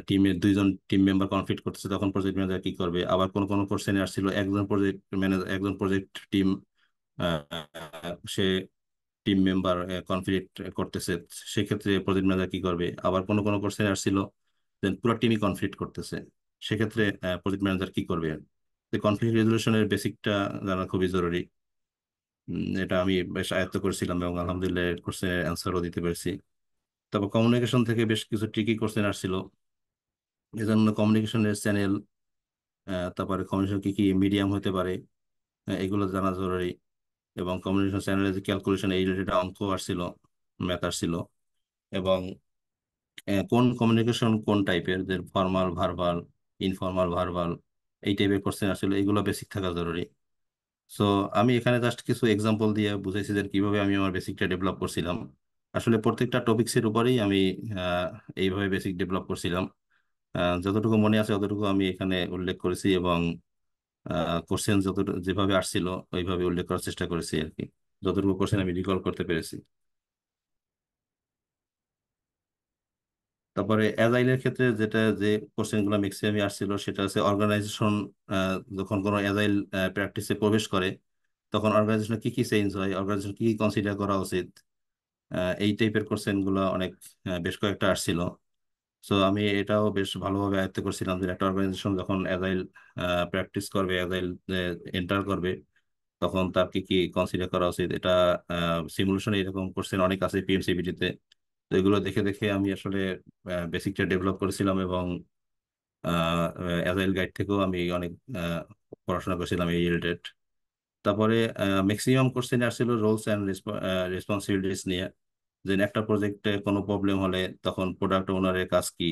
টিমের দুইজন টিম মেম্বার কনফ্লিক্ট করতেছে, তখন প্রজেক্ট ম্যানেজার কি করবে। আবার কোন কোন কোশ্চেনে আসছিল একজন প্রজেক্ট ম্যানেজার, একজন প্রজেক্ট টিম সে টিম মেম্বার কনফ্লিক্ট করতেছে, সেক্ষেত্রে প্রজেক্ট ম্যানেজার কি করবে। আবার কোন কোন কোশ্চেনে আসছিল যে পুরো টিমই কনফ্লিক্ট করতেছে, সেক্ষেত্রে প্রজেক্ট ম্যানেজার কি করবে। কনফ্লিক্ট রেজলিউশনের বেসিকটা জানা খুবই জরুরি। এটা আমি বেশ আয়ত্ত করেছিলাম এবং আলহামদুলিল্লাহ কোশ্চেনের অ্যান্সারও দিতে পেরেছি। তারপর কমিউনিকেশন থেকে বেশ কিছু ট্রিকি কোশ্চেন আসছিল, এজন্য কমিউনিকেশনের চ্যানেল, তারপরে কমিউনিকেশন কি কি মিডিয়াম হতে পারে, এগুলো জানা জরুরি। এবং কমিউনিকেশন চ্যানেলের যে ক্যালকুলেশন এই রিলেটেড অঙ্ক আসছিল, ম্যাথ আসছিল। এবং কোন কমিউনিকেশন কোন টাইপের, যে ফর্মাল ভার্বাল, ইনফর্মাল ভার্বাল, এই টাইপের কোশ্চেন আসলে এগুলো বেসিক থাকা জরুরি। সো আমি এখানে জাস্ট কিছু এক্সাম্পল দিয়ে বুঝাইছি যে কিভাবে আমি আমার বেসিকটা ডেভেলপ করছিলাম। আসলে প্রত্যেকটা টপিক্সের উপরেই আমি আহ, এইভাবে বেসিক ডেভেলপ করছিলাম। যতটুকু মনে আছে ততটুকু আমি এখানে উল্লেখ করেছি, এবং কোশ্চেন যেভাবে আসছিল ওইভাবে উল্লেখ করার চেষ্টা করেছি আর কি, যতটুকু কোশ্চেন আমি রিকল করতে পেরেছি। তারপরে অ্যাজাইলের ক্ষেত্রে যেটা যে কোশ্চেন গুলো ম্যাক্সিমামই আসছিল সেটা হচ্ছে অর্গানাইজেশন যখন কোনো অ্যাজাইল প্র্যাকটিসে প্রবেশ করে তখন অর্গানাইজেশনে কি কি চেঞ্জ হয়, অর্গানাইজেশন কি কি কনসিডার করা উচিত, এই টাইপের কোশ্চেন গুলো অনেক বেশ কয়েকটা আসছিল। সো আমি এটাও বেশ ভালোভাবে আয়ত্ত করছিলাম যে একটা অর্গানাইজেশন যখন অ্যাজাইল প্র্যাকটিস করবে, অ্যাজাইল এন্টার করবে, তখন তার কি কি কনসিডার করা উচিত। এটা সিমুলেশনে এরকম কোশ্চেন অনেক আছে পিএমসিবিটিতে। তো এগুলো দেখে দেখে আমি আসলে বেসিকটা ডেভেলপ করেছিলাম, এবং অ্যাজাইল গাইড থেকেও আমি অনেক আহ, পড়াশোনা করেছিলাম এই রিলেটেড। তারপরে ম্যাক্সিমাম কোশ্চেন আসছিল রোলস অ্যান্ড রেসপন্সিবিলিটিস নিয়ে, যে একটা প্রজেক্টে কোনো প্রবলেম হলে তখন প্রোডাক্ট ওনারের কাজ কি,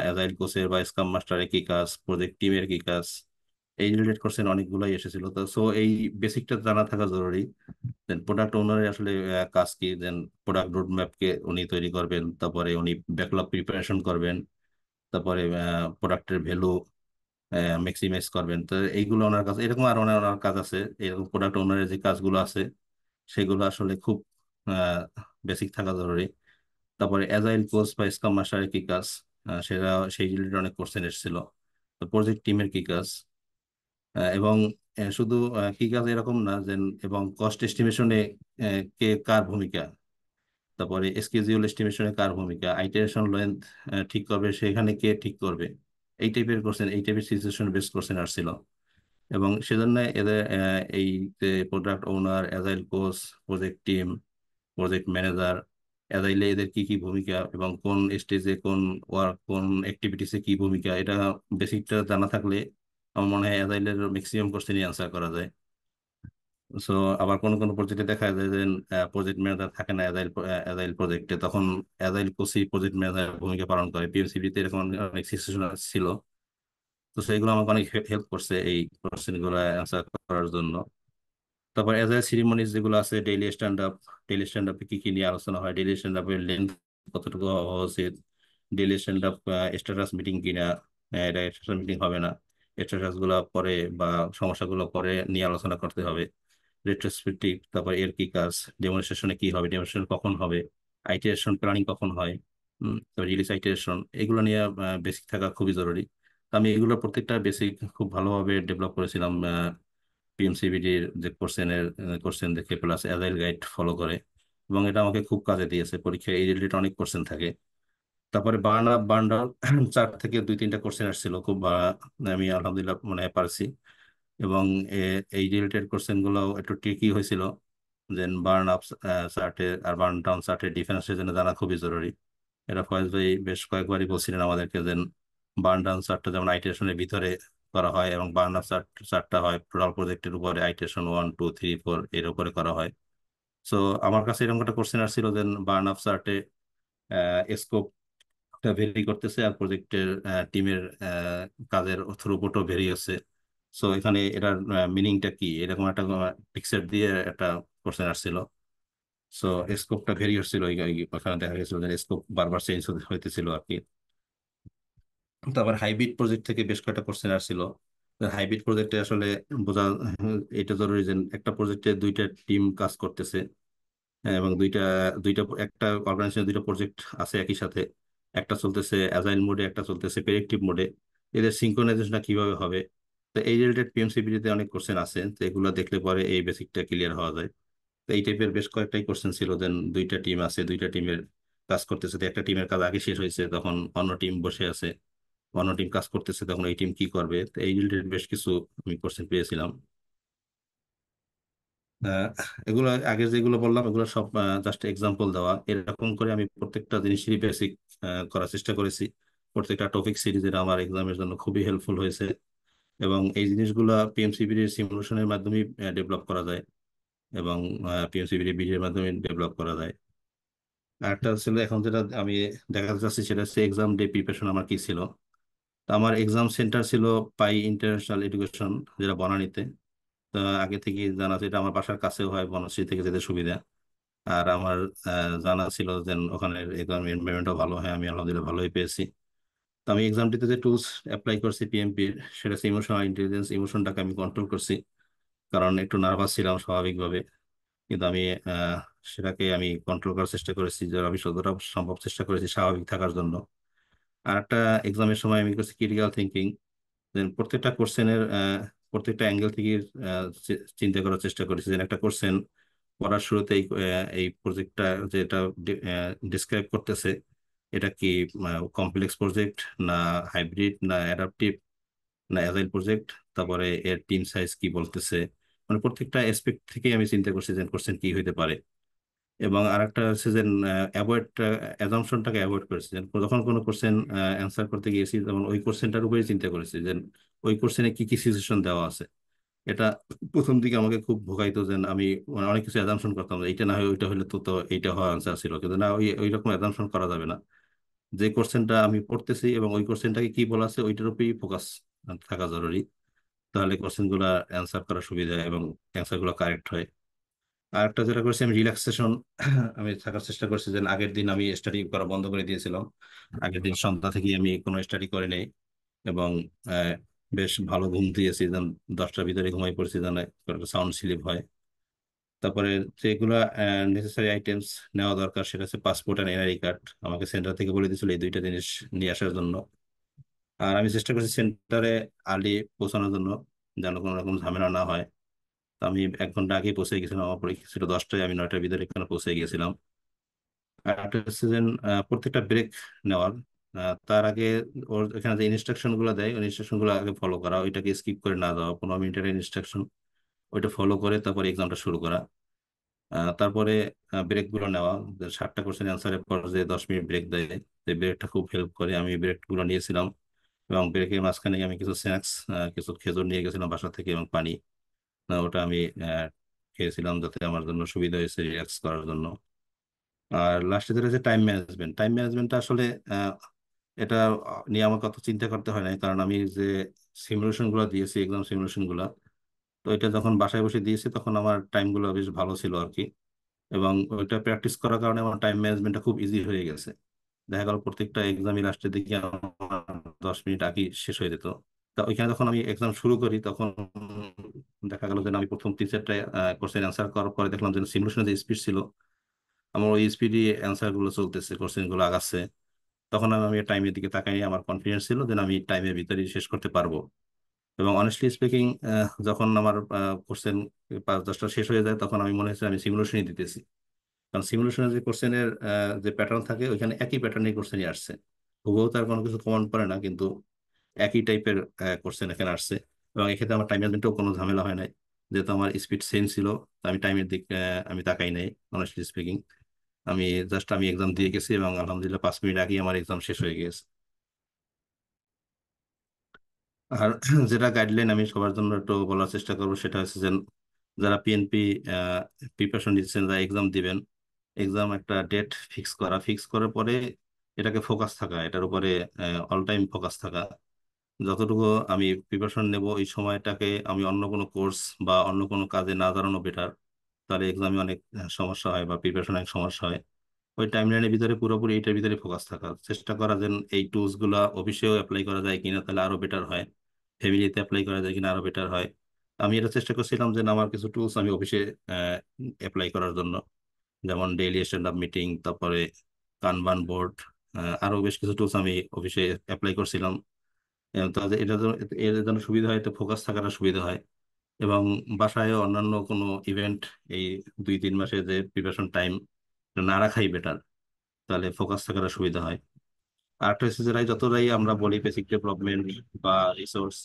অ্যাজাইল কোচের বা স্কাম মাস্টারের কি কাজ, প্রজেক্ট টিমের কি কাজ। এই রিলেটেড কোশ্চেন অনেকগুলাই এসেছিল। তো সো এই বেসিকটা জানা থাকা জরুরি। দেন প্রোডাক্ট ওনারের আসলে কাজ কি, দেন প্রোডাক্ট রোড ম্যাপকে উনি তৈরি করবেন, তারপরে উনি ব্যাকলগ প্রিপারেশন করবেন, তারপরে প্রোডাক্টের ভ্যালু ম্যাক্সিমাইজ করবেন। তো এইগুলো ওনার কাছে, এরকম আর ওনার কাজ আছে, এরকম প্রোডাক্ট ওনারের যে কাজগুলো আছে সেগুলো আসলে খুব বেসিক থাকা জরুরি। তারপরে অ্যাজাইল কোচ বা স্কাম মাস্টারের কি কাজ, সেটা সেই রিলেটেড অনেক কোশ্চেন এসেছিল। তো প্রজেক্ট টিমের কি কাজ, এবং শুধু কি কাজ এরকম না যে, এবং কস্ট এস্টিমেশনে কে কার ভূমিকা, তারপরে স্কেজিউল এস্টিমেশনে কার ভূমিকা, আইটারেশন লেন্থ ঠিক করবে সেখানে কে ঠিক করবে। এই টাইপের কোশ্চেন, এই টাইপের সিচুয়েশন বেস কোশ্চেন আসছিল। এবং সেজন্য এদের এই যে product owner, agile coach, project team, project manager, অ্যাজাইলে এদের কি কি ভূমিকা এবং কোন স্টেজে কোন ওয়ার্ক কোন অ্যাক্টিভিটিসে কি ভূমিকা, এটা বেসিকটা জানা থাকলে আমার মনে হয় অ্যাজাইলের ম্যাক্সিমাম কোশ্চেনই আনসার করা যায়। সো আবার কোন কোন প্রজেক্টে দেখা যায় যে প্রজেক্ট ম্যানেজার থাকে না অ্যাজাইল অ্যাজাইল প্রজেক্টে, তখন অ্যাজাইল কোচই প্রজেক্ট ম্যানেজার ভূমিকা পালন করে। পিএমসিবিতে এরকম অনেক সিচুয়েশন ছিল। তো সেইগুলো আমাকে অনেক হেল্প করছে এই কোশ্চেন গুলো অ্যান্সার করার জন্য। তারপর এজ এ সিরিমনিজ যেগুলো আছে, daily stand up, daily stand আপে কি কি নিয়ে আলোচনা হয়, ডেইলি স্ট্যান্ড আপের লেন্থ কতটুকু হওয়া উচিত, daily stand up status meeting কিনা, এটা স্ট্যাটাস মিটিং হবে না, স্ট্যাটাস গুলো পরে বা সমস্যাগুলো পরে নিয়ে আলোচনা করতে হবে। রেট্রোস্পেক্টিভ, তারপর এর কি কাজ, ডেমনস্ট্রেশনে কি হবে, ডেমনস্ট্রেশন কখন হবে, আইটারেশন প্ল্যানিং কখন হয়, তারপর রিলিজ আইটারেশন, এগুলো নিয়ে বেসিক থাকা খুবই জরুরি। তো আমি এগুলো প্রত্যেকটা বেসিক খুব ভালোভাবে ডেভেলপ করেছিলাম পিএমসিবিডির যে কোশ্চেন দেখে প্লাস অ্যাজাইল গাইড ফলো করে, এবং এটা আমাকে খুব কাজে দিয়েছে পরীক্ষায়। এই রিলেটেড অনেক কোশ্চেন থাকে। তারপরে বার্ন আপ বার্ন ডাউন 4 থেকে 2-3টা কোশ্চেন আসছিল, খুব আমি আলহামদুলিল্লাহ মনে হয় পারছি। এবং এই রিলেটেড কোশ্চেন গুলো একটু ট্রিকি হয়েছিল। দেন বার্ন আপ চার্টে আর বার্ন ডাউন চার্টের ডিফারেন্সের জন্য জানা খুবই জরুরি। এটা ফয়েজ ভাই বেশ কয়েকবারই বলছিলেন আমাদেরকে, দেন বার্ন ডাউন চার্টটা যেমন আইটারেশনের ভিতরে করা হয়, এবং বার্ন আপ চার্টটা হয় টোটাল প্রজেক্টের উপরে, আইটেশন 1 2 3 4 এর উপরে করা হয়। সো আমার কাছে এরকম একটা কোশ্চেন আসছিল যে বার্ন আপ চার্টে স্কোপটা ভেরি করতেছে, আর প্রজেক্টের টিমের কাজের থ্রুপুটও ভেরি হচ্ছে। সো এখানে এটার মিনিংটা কি, এরকম একটা পিকচার দিয়ে একটা কোশ্চেন আসছিল। সো স্কোপটা ভেরি হচ্ছিল, ওখানে দেখা গেছিল যে স্কোপ বারবার চেঞ্জ হইতেছিল আর কি। তারপর হাইব্রিড প্রজেক্ট থেকে বেশ কয়েকটা কোশ্চেন আসছিল। হাইব্রিড প্রজেক্টে আসলে বোঝা এটা জরুরি যে একটা প্রজেক্টে দুইটা টিম কাজ করতেছে, এবং দুইটা দুইটা একটা অর্গানাইজেশনে দুইটা প্রজেক্ট আছে একই সাথে, একটা চলতেছে অ্যাজাইল মোডে, একটা চলতেছে প্রেডিক্টিভ মোডে। এদের সিঙ্ক্রোনাইজেশনটা কিভাবে হবে? তো এই রিলেটেড পিএমসিবিতে অনেক কোশ্চেন আছে, তো এগুলো দেখলে পরে এই বেসিকটা ক্লিয়ার হওয়া যায়। তো এই টাইপের বেশ কয়েকটাই কোশ্চেন ছিল, দেন দুইটা টিম আছে, দুইটা টিমের কাজ করতেছে, তো একটা টিমের কাজ আগে শেষ হয়েছে, তখন অন্য টিম বসে আছে, অন্য টিম কাজ করতেছে, তখন এই টিম কি করবে, তো এই রিলেটেড বেশ কিছু আমি কোশ্চেন পেয়েছিলাম। আহ, এগুলো আগে যেগুলো বললাম এগুলো সব জাস্ট এক্সাম্পল দেওয়া, এরকম করে আমি প্রত্যেকটা জিনিসেরই বেসিক করার চেষ্টা করেছি। প্রত্যেকটা টপিক সিরিজের আমার এক্সামের জন্য খুবই হেল্পফুল হয়েছে, এবং এই জিনিসগুলো পিএমসিবির সিমুলেশনের মাধ্যমে ডেভেলপ করা যায়, এবং পিএমসিবির বিডির মাধ্যমে ডেভেলপ করা যায়। আরেকটা ছিল এখন যেটা আমি দেখাতে চাচ্ছি, সেটা হচ্ছে এক্সাম ডে প্রিপারেশন আমার কি ছিল। তো আমার এক্সাম সেন্টার ছিল পাই ইন্টারন্যাশনাল এডুকেশন, যেটা বনানীতে। তো আগে থেকে জানা আছে, এটা আমার বাসার কাছেও হয়, বনশ্রী থেকে যেতে সুবিধা। আর আমার জানা ছিল যে ওখানে এক্সাম এনভায়রনমেন্টও ভালো হয়, আমি আলহামদুলিল্লাহ ভালোই পেয়েছি। তো আমি এক্সামটিতে যে টুলস অ্যাপ্লাই করছি পিএমপির, সেটা হচ্ছে ইমোশনাল ইন্টেলিজেন্স। ইমোশনটাকে আমি কন্ট্রোল করছি, কারণ একটু নার্ভাস ছিলাম স্বাভাবিকভাবে, কিন্তু আমি আহ, সেটাকে আমি কন্ট্রোল করার চেষ্টা করেছি, যে আমি যতটা সম্ভব চেষ্টা করেছি স্বাভাবিক থাকার জন্য। আর একটা এক্সামের সময় আমি করছি ক্রিটিক্যাল থিঙ্কিং। প্রত্যেকটা কোশ্চেনের প্রত্যেকটা অ্যাঙ্গেল থেকে চিন্তা করার চেষ্টা করেছি, যে একটা কোশ্চেন পড়ার শুরুতে এই প্রজেক্টটা যেটা ডিসক্রাইব করতেছে, এটা কি কমপ্লেক্স প্রজেক্ট, না হাইব্রিড, না অ্যাডাপটিভ, না অ্যাজাইল প্রজেক্ট, তারপরে এর টিম সাইজ কি বলতেছে। মানে প্রত্যেকটা এসপেক্ট থেকে আমি চিন্তা করছি যে কোশ্চেন কি হইতে পারে। এবং আরেকটা হচ্ছে যে অ্যাভয়েড অ্যাজাম্পশনটাকে অ্যাভয়েড করেছি, যে যখন কোনো কোশ্চেন অ্যান্সার করতে গিয়েছি তখন ওই কোশ্চেনটার উপরে চিন্তা করেছি, যে ওই কোশ্চেনে কি কি সিচুয়েশন দেওয়া আছে। এটা প্রথম দিকে আমাকে খুব ভোগাইতো, যে আমি মানে অনেক কিছু অ্যাজাম্পশন করতাম, যে এইটা না হয় ওইটা হলে তো তো এইটা হওয়ার আনসার ছিল, কিন্তু না, ওই রকম অ্যাজাম্পশন করা যাবে না। যে কোশ্চেনটা আমি পড়তেছি এবং ওই কোশ্চেনটাকে কি বলা আছে ওইটার উপরেই ফোকাস থাকা জরুরি, তাহলে কোশ্চেন গুলা অ্যান্সার করা সুবিধা হয় এবং অ্যান্সার গুলো কারেক্ট হয়। আর একটা যেটা করছি আমি রিল্যাক্সেশন আমি থাকার চেষ্টা করছি, যে আগের দিন আমি স্টাডি করা বন্ধ করে দিয়েছিলাম। আগের দিন সন্ধ্যা থেকে আমি কোনো স্টাডি করে নেই, এবং আহ, বেশ ভালো ঘুম দিয়েছি, যেন 10টার ভিতরে ঘুমাই পড়ছি, যেন সাউন্ড স্লিপ হয়। তারপরে যেগুলা নেসেসারি আইটেমস নেওয়া দরকার, সেটা হচ্ছে পাসপোর্ট আর এনআইডি কার্ড। আমাকে সেন্টার থেকে বলে দিয়েছিল এই দুইটা জিনিস নিয়ে আসার জন্য। আর আমি চেষ্টা করছি সেন্টারে আর্লি পৌঁছানোর জন্য, যেন কোনো রকম ঝামেলা না হয়। তো আমি 1 ঘন্টা আগে পৌঁছে গেছিলাম, আমার পরীক্ষা ছিল 10টায়, আমি 9টার ভিতরে এখানে পৌঁছে গিয়েছিলাম। আর একটা হচ্ছে যে প্রত্যেকটা ব্রেক নেওয়ার তার আগে ওর এখানে যে ইনস্ট্রাকশন গুলো দেয়, ওই ইনস্ট্রাকশন গুলো আগে ফলো করা, ওইটাকে স্কিপ করে না দেওয়া, 15 মিনিটের ইনস্ট্রাকশন ওইটা ফলো করে তারপরে এক্সামটা শুরু করা। তারপরে ব্রেক গুলো নেওয়া, যে 7টা কোশ্চেন অ্যান্সারের পর যে 10 মিনিট ব্রেক দেয়, সেই ব্রেকটা খুব হেল্প করে, আমি ব্রেক গুলো নিয়েছিলাম। এবং ব্রেকের মাঝখানে আমি কিছু স্ন্যাক্স, কিছু খেজুর নিয়ে গেছিলাম বাসা থেকে, এবং পানি, ওটা আমি খেয়েছিলাম, যাতে আমার জন্য সুবিধা হয়েছে রিল্যাক্স করার জন্য। আর লাস্টে যেটা হচ্ছে টাইম ম্যানেজমেন্ট। টাইম ম্যানেজমেন্টটা আসলে আহ, এটা নিয়ে আমাকে অত চিন্তা করতে হয় না, কারণ আমি যে সিমুলেশন গুলো দিয়েছি, এক্সাম সিমুলেশন গুলা, তো এটা যখন বাসায় বসে দিয়েছি তখন আমার টাইম গুলো বেশ ভালো ছিল আর কি। এবং ওইটা প্র্যাকটিস করার কারণে আমার টাইম ম্যানেজমেন্টটা খুব ইজি হয়ে গেছে। দেখা গেল প্রত্যেকটা এক্সামই লাস্টের দিকে আমার 10 মিনিট আগে শেষ হয়ে যেত। তা ওইখানে যখন আমি এক্সাম শুরু করি তখন দেখা গেল যে আমি প্রথম 3 4টা কোশ্চেন অ্যান্সার করার পরে দেখলাম যে সিমুলেশনের যে স্পিড ছিল, আমার ওই স্পিডে অ্যান্সার গুলো চলতেছে, কোশ্চেন গুলো আগাচ্ছে। তখন আমি টাইমের দিকে তাকাই, আমার কনফিডেন্স ছিল যে আমি টাইমের ভিতরে শেষ করতে পারবো। এবং অনেস্টলি স্পিকিং, যখন আমার কোশ্চেন 5 10টা শেষ হয়ে যায়, তখন আমি মনে হচ্ছে আমি সিমুলেশনই দিতেছি। কারণ সিমুলেশনের যে কোশ্চেনের যে প্যাটার্ন থাকে, ওইখানে একই প্যাটার্নের কোশ্চেনই আসছে, হুবহু তার কোনো কিছু কমন পড়ে না, কিন্তু একই টাইপের কোশ্চেন এখানে আসছে। এবং এক্ষেত্রে আমার টাইম ম্যানেজমেন্টেও কোনো ঝামেলা হয় নাই, যেহেতু আমার স্পিড সেম ছিল। তো আমি টাইমের দিক আমি তাকাই নাই, অনেস্টলি স্পিকিং। আমি এক্সাম দিয়ে গেছি, এবং আলহামদুলিল্লাহ 5 মিনিট আগেই আমার এক্সাম শেষ হয়ে গেছে। আর যেটা গাইডলাইন আমি সবার জন্য একটু বলার চেষ্টা করবো সেটা হচ্ছে যে যারা পিএনপি প্রিপারেশন দিচ্ছেন, যারা এক্সাম দিবেন, এক্সাম একটা ডেট ফিক্স করার পরে এটাকে ফোকাস থাকা, এটার উপরে অল টাইম ফোকাস থাকা। যতটুকু আমি প্রিপারেশন নেব এই সময়টাকে আমি অন্য কোনো কোর্স বা অন্য কোনো কাজে না দাঁড়ানো বেটার। তাহলে এক্সামে অনেক সমস্যা হয় বা প্রিপারেশন অনেক সমস্যা হয়। ওই টাইমলাইনের ভিতরে পুরোপুরি এইটার ভিতরে ফোকাস থাকা, চেষ্টা করা যেন এই টুলস গুলা অফিসেও অ্যাপ্লাই করা যায় কিনা, তাহলে আরো বেটার হয়। ফ্যামিলিতে অ্যাপ্লাই করা যায় কিনা আরো বেটার হয়। আমি এটা চেষ্টা করছিলাম যে আমার কিছু টুলস আমি অফিসে অ্যাপ্লাই করার জন্য, যেমন ডেইলি স্ট্যান্ড আপ মিটিং, তারপরে কানবান বোর্ড, আরো বেশ কিছু টুলস আমি অফিসে অ্যাপ্লাই করছিলাম। তাদের এটা এর জন্য সুবিধা হয়, তো ফোকাস থাকাটা সুবিধা হয়। এবং বাসায় অন্যান্য কোনো ইভেন্ট এই 2-3 মাসে যে প্রিপারেশন টাইম না রাখাই বেটার, তাহলে ফোকাস থাকাটা সুবিধা হয়। আরেকটা হচ্ছে যে যতটাই আমরা বলি বেসিক ডেভেলপমেন্ট বা রিসোর্স,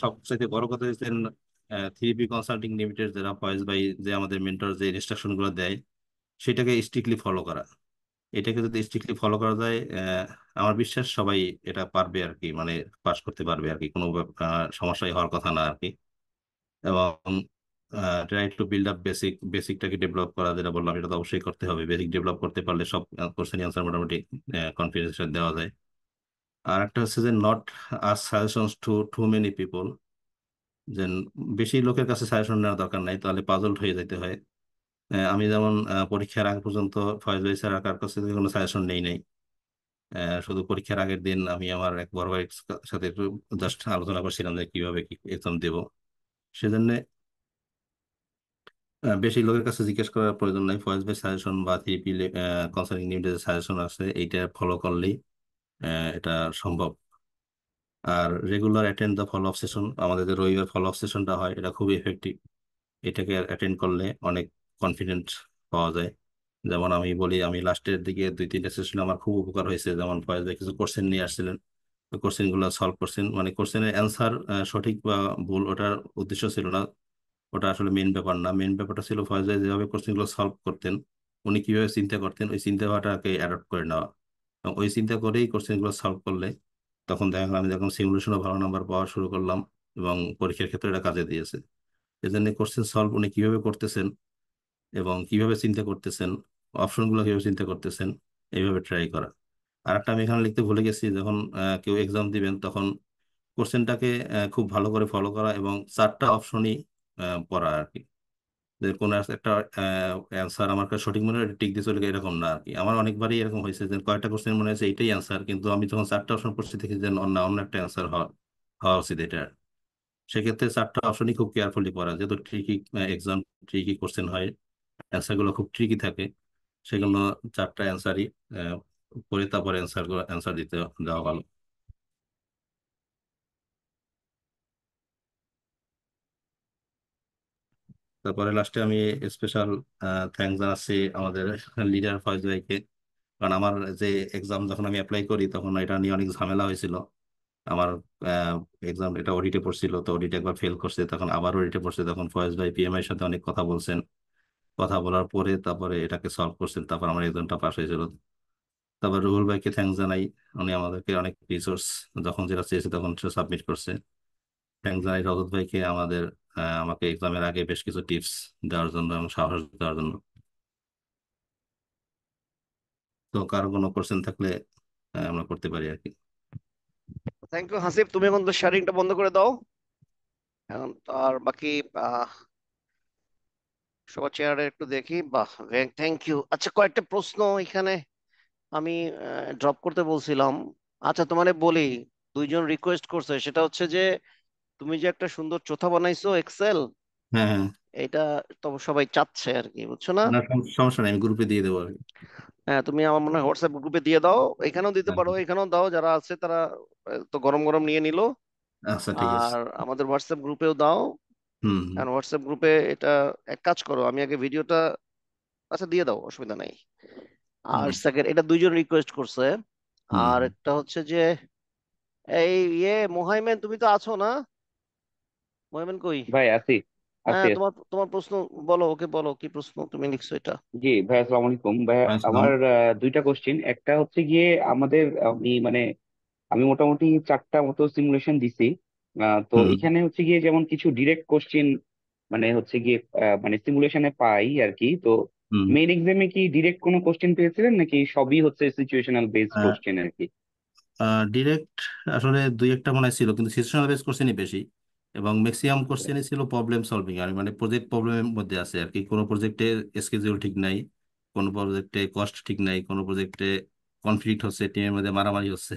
সবচেয়ে বড় কথা হচ্ছে 3P কনসাল্টিং লিমিটেড, যারা ফয়েজ ভাই যে আমাদের মেন্টর যে ইনস্ট্রাকশন গুলো দেয় সেটাকে স্ট্রিক্টলি ফলো করা। এটাকে যদি স্ট্রিক্টলি ফলো করা যায়, আমার বিশ্বাস সবাই এটা পারবে আর কি, মানে পাস করতে পারবে আর কি, কোনো সমস্যাই হওয়ার কথা না আর কি। এবং ট্রাই টু বিল্ড আপ বেসিকটাকে ডেভেলপ করা, যেটা বললাম এটা তো অবশ্যই করতে হবে। বেসিক ডেভেলপ করতে পারলে সব কোশ্চেন অ্যান্সার মোটামুটি কনফিডেন্স দেওয়া যায়। আর একটা হচ্ছে যে not as suggestions to too many people, যে বেশি লোকের কাছে সাজেশন নেওয়ার দরকার নাই, তাহলে পাজলড হয়ে যেতে হয়। আমি যেমন পরীক্ষার আগ পর্যন্ত ফয়েজ ভাই স্যার কার কাছ থেকে কোনো সাজেশন নেই নাই। শুধু পরীক্ষার আগের দিন আমি আমার এক বড় ভাইয়ের সাথে একটু জাস্ট আলোচনা করছিলাম যে কিভাবে কি এক্সাম দেবো। সেজন্য বেশি লোকের কাছে জিজ্ঞেস করার প্রয়োজন নাই। ফয়েজ ভাই সাজেশন বা 3P কনসাল্টিং লিমিটেড সাজেশন আছে, এইটা ফলো করলেই এটা সম্ভব। আর regular attend the follow up session, আমাদের যে রবিবার ফলো আপ সেশনটা হয় এটা খুবই এফেক্টিভ। এটাকে অ্যাটেন্ড করলে অনেক কনফিডেন্ট পাওয়া যায়। যেমন আমি বলি, আমি লাস্টের দিকে 2-3টা সেশন আমার খুব উপকার হয়েছে। যেমন ফয়েজ ভাই কিছু কোশ্চেন নিয়ে আসছিলেন, ওই কোশ্চেন গুলো সলভ করছেন, মানে কোশ্চেনের অ্যান্সার সঠিক বা ভুল ওটার উদ্দেশ্য ছিল না, ওটা আসলে মেন ব্যাপার না। মেন ব্যাপারটা ছিল ফয়েজ ভাই যেভাবে কোশ্চেন গুলো সলভ করতেন, উনি কিভাবে চিন্তা করতেন, ওই চিন্তা ভাবনাটাকে অ্যাডপ্ট করে নেওয়া। এবং ওই চিন্তা করেই কোশ্চেন গুলো সলভ করলে তখন দেখা গেল আমি যখন সিমুলেশনও ভালো নাম্বার পাওয়া শুরু করলাম, এবং পরীক্ষার ক্ষেত্রে এটা কাজে দিয়েছে। এজন্য কোশ্চেন সলভ উনি কিভাবে করতেছেন এবং কিভাবে চিন্তা করতেছেন, অপশনগুলো কিভাবে চিন্তা করতেছেন, এইভাবে ট্রাই করা। আর একটা আমি এখানে লিখতে ভুলে গেছি, যখন কেউ এক্সাম দিবেন তখন কোশ্চেনটাকে খুব ভালো করে ফলো করা এবং 4টা অপশনই পড়া আর কি। যে কোনো একটা অ্যান্সার আমার কাছে সঠিক মনে হয় টিক দিয়ে চলে গেলে, এরকম না আর কি। আমার অনেকবারই এরকম হয়েছে যে কয়েকটা কোশ্চেন মনে হয়েছে এইটাই অ্যান্সার, কিন্তু আমি যখন 4টা অপশন পড়ছি দেখি যে অন্য অন্য একটা অ্যান্সার হওয়া হওয়া উচিত এটা। সেক্ষেত্রে 4টা অপশনই খুব কেয়ারফুলি পড়া, যেহেতু ট্রিকি এক্সাম, ট্রিকি কোশ্চেন হয়, অ্যান্সার গুলো খুব ট্রিকি থাকে, সেগুলো 4টা অ্যান্সারই পড়ে তারপরে অ্যান্সার দিতে দেওয়া ভালো। তারপরে লাস্টে আমি স্পেশাল থ্যাঙ্কস জানাচ্ছি আমাদের লিডার ফয়েজ ভাইকে। কারণ আমার যে এক্সাম যখন আমি অ্যাপ্লাই করি তখন এটা নিয়ে অনেক ঝামেলা হয়েছিল। আমার এক্সাম এটা অডিটে পড়ছিল, তো অডিটে একবার ফেল করছে, তখন আবার অডিটে পড়ছে, তখন ফয়েজ ভাই পিএমআই এর সাথে অনেক কথা বলছেন। কথা বলার পরে তারপরে এটাকে সলভ করছেন, তারপর আমার এক্সামটা পাস হয়েছিল। তারপর রুহুল ভাইকে থ্যাঙ্কস জানাই, উনি আমাদেরকে অনেক রিসোর্স যখন যেটা চেয়েছে তখন সেটা সাবমিট করছে। থ্যাঙ্কস জানাই রজত ভাইকে আমাকে এক্সামের আগে বেশ কিছু টিপস দেওয়ার জন্য এবং সাহস দেওয়ার জন্য। তো কারো কোনো কোশ্চেন থাকলে আমরা করতে পারি আর কি। থ্যাংক ইউ হাসিব, তুমি এখন তো শেয়ারিংটা বন্ধ করে দাও। এখন তো আর বাকি আহ সবার চেহারা একটু দেখি। বাহ, থ্যাংক ইউ। আচ্ছা, কয়েকটা প্রশ্ন এখানে আমি ড্রপ করতে বলছিলাম। আচ্ছা, তোমারে বলি, দুইজন রিকোয়েস্ট করছে, সেটা হচ্ছে যে তুমি যে একটা সুন্দর চোথা বানাইছো এক্সেল, হ্যাঁ, হ্যাঁ। এটা তো সবাই চাচ্ছে আর কি, বুঝছো না? না, সমস্যা নেই, আমি গ্রুপে দিয়ে দেবো আর কি। হ্যাঁ, তুমি আমার মনে হয় হোয়াটসঅ্যাপ গ্রুপে দিয়ে দাও, এখানেও দিতে হ্যাঁ, পারো, হ্যাঁ। এখানেও দাও, যারা আছে তারা তো গরম গরম নিয়ে নিলো। আচ্ছা, ঠিক আছে। আর আমাদের হোয়াটসঅ্যাপ গ্রুপেও দাও। হুম, হুম। কারণ হোয়াটসঅ্যাপ গ্রুপে এটা, এক কাজ করো, আমি আগে ভিডিওটা, আচ্ছা দিয়ে দাও, অসুবিধা নাই। আর হুম, সেকেন্ড, এটা দুইজন রিকোয়েস্ট করছে। হুম, আর হুম। একটা হচ্ছে যে এই মোহাইমেন, তুমি তো আছো না? মোহাইমেন কই? ভাই আছি। হ্যাঁ, আছি আছি। তোমার তোমার প্রশ্ন বলো, ওকে বলো কি প্রশ্ন তুমি লিখছো এটা। জি ভাই, আসসালামু আলাইকুম ভাই। আসসালাম। আমার দুইটা কোশ্চিন। একটা হচ্ছে গিয়ে আমাদের, আমি মানে আমি মোটামুটি 4টা মতো সিমুলেশন দিছি। তো হুম। এখানে হচ্ছে গিয়ে যেমন কিছু ডিরেক্ট কোশ্চিন মানে হচ্ছে গিয়ে মানে সিমুলেশনে পাই আর কি। তো হুম। মেইন এক্সামে কি ডিরেক্ট কোনো কোশ্চেন পেয়েছিলেন নাকি সবই হচ্ছে সিচুয়েশনাল বেসড কোশ্চেন আর কি? ডিরেক্ট আসলে দুই একটা মনে হয় ছিল, কিন্তু সিচুয়েশনাল বেস কোশ্চেনই বেশি, এবং ম্যাক্সিমাম আচ্ছা। কোশ্চেনই ছিল প্রবলেম সলভিং আর মানে প্রজেক্ট প্রবলেমের মধ্যে আছে আর কি। কোনো প্রজেক্টের স্কেডিউল ঠিক নাই, কোনো প্রজেক্টে কস্ট ঠিক নাই, কোনো প্রজেক্টে কনফ্লিক্ট হচ্ছে, টিমের মধ্যে মারামারি হচ্ছে,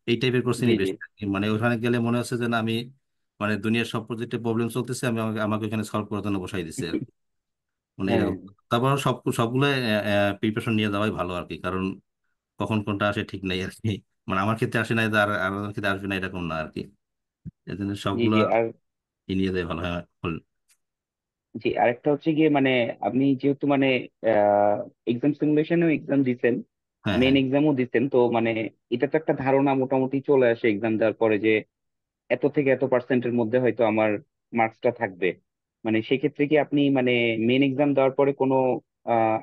এই টাইপের জি কোশ্চেনই জি বেশি আর কি। মানে ওখানে গেলে মনে হচ্ছে যে না, আমি মানে দুনিয়ার সব প্রজেক্টে প্রবলেম চলতেছে, আমি আমাকে আমাকে এখানে সলভ করার জন্য বসাই দিচ্ছে আর কি। মানে হ্যাঁ। এরকম। তারপর সবগুলো প্রিপারেশন নিয়ে যাওয়াই ভালো আর কি, কারণ কখন কোনটা আসে ঠিক নাই আর কি। মানে আমার ক্ষেত্রে আসে নাই, আর আমার ক্ষেত্রে আসবে না এরকম না আর কি। এই জন্য জি সবগুলো জি আর নিয়ে যায় ভালো হয় জি আরেকটা হচ্ছে গিয়ে মানে আপনি যেহেতু মানে এক্সাম সিমুলেশনেও এক্সাম দিচ্ছেন, হ্যাঁ, মেইন হ্যাঁ। এক্সামও দিচ্ছেন, তো মানে এটা তো একটা ধারণা মোটামুটি চলে আসে এক্সাম দেওয়ার পরে যে এত থেকে এত পার্সেন্টের মধ্যে হয়তো আমার মার্কসটা থাকবে। মানে সেক্ষেত্রে কি আপনি মানে মেইন এক্সাম দেওয়ার পরে কোনো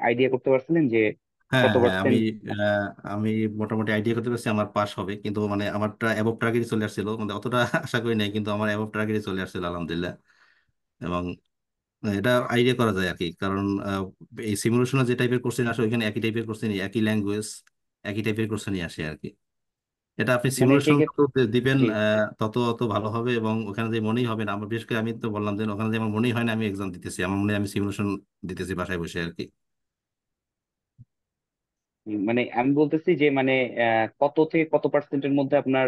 আইডিয়া করতে পারছিলেন যে হ্যাঁ, কত হ্যাঁ, আমি পার্সেন্ট? আহ, আমি মোটামুটি আইডিয়া করতে পারছি আমার পাস হবে, কিন্তু মানে আমারটা অ্যাবভ টার্গেটই চলে আসছিল, মানে অতটা আশা করি নাই, কিন্তু আমার অ্যাবভ টার্গেটই চলে আসছিল আলহামদুলিল্লাহ। এবং এটা আইডিয়া করা যায় আর কি, কারণ এই সিমুলেশনে যে টাইপের কোশ্চেন আসে ওইখানে একই টাইপের কোশ্চেন, একই ল্যাঙ্গুয়েজ, একই টাইপের কোশ্চেনই আসে আর কি। এটা আপনি মানে সিমুলেশন যত সেক্ষেত্রে দিবেন জি তত অত ভালো হবে, এবং ওখানে যে মনেই হবে না। আমার বিশেষ করে আমি তো বললাম যে ওখানে যে আমার মনেই হয় না আমি এক্সাম দিতেছি, আমার মনে হয় আমি সিমুলেশন দিতেছি বাসায় বসে আর কি। মানে আমি বলতেছি যে মানে কত থেকে কত পার্সেন্টের মধ্যে আপনার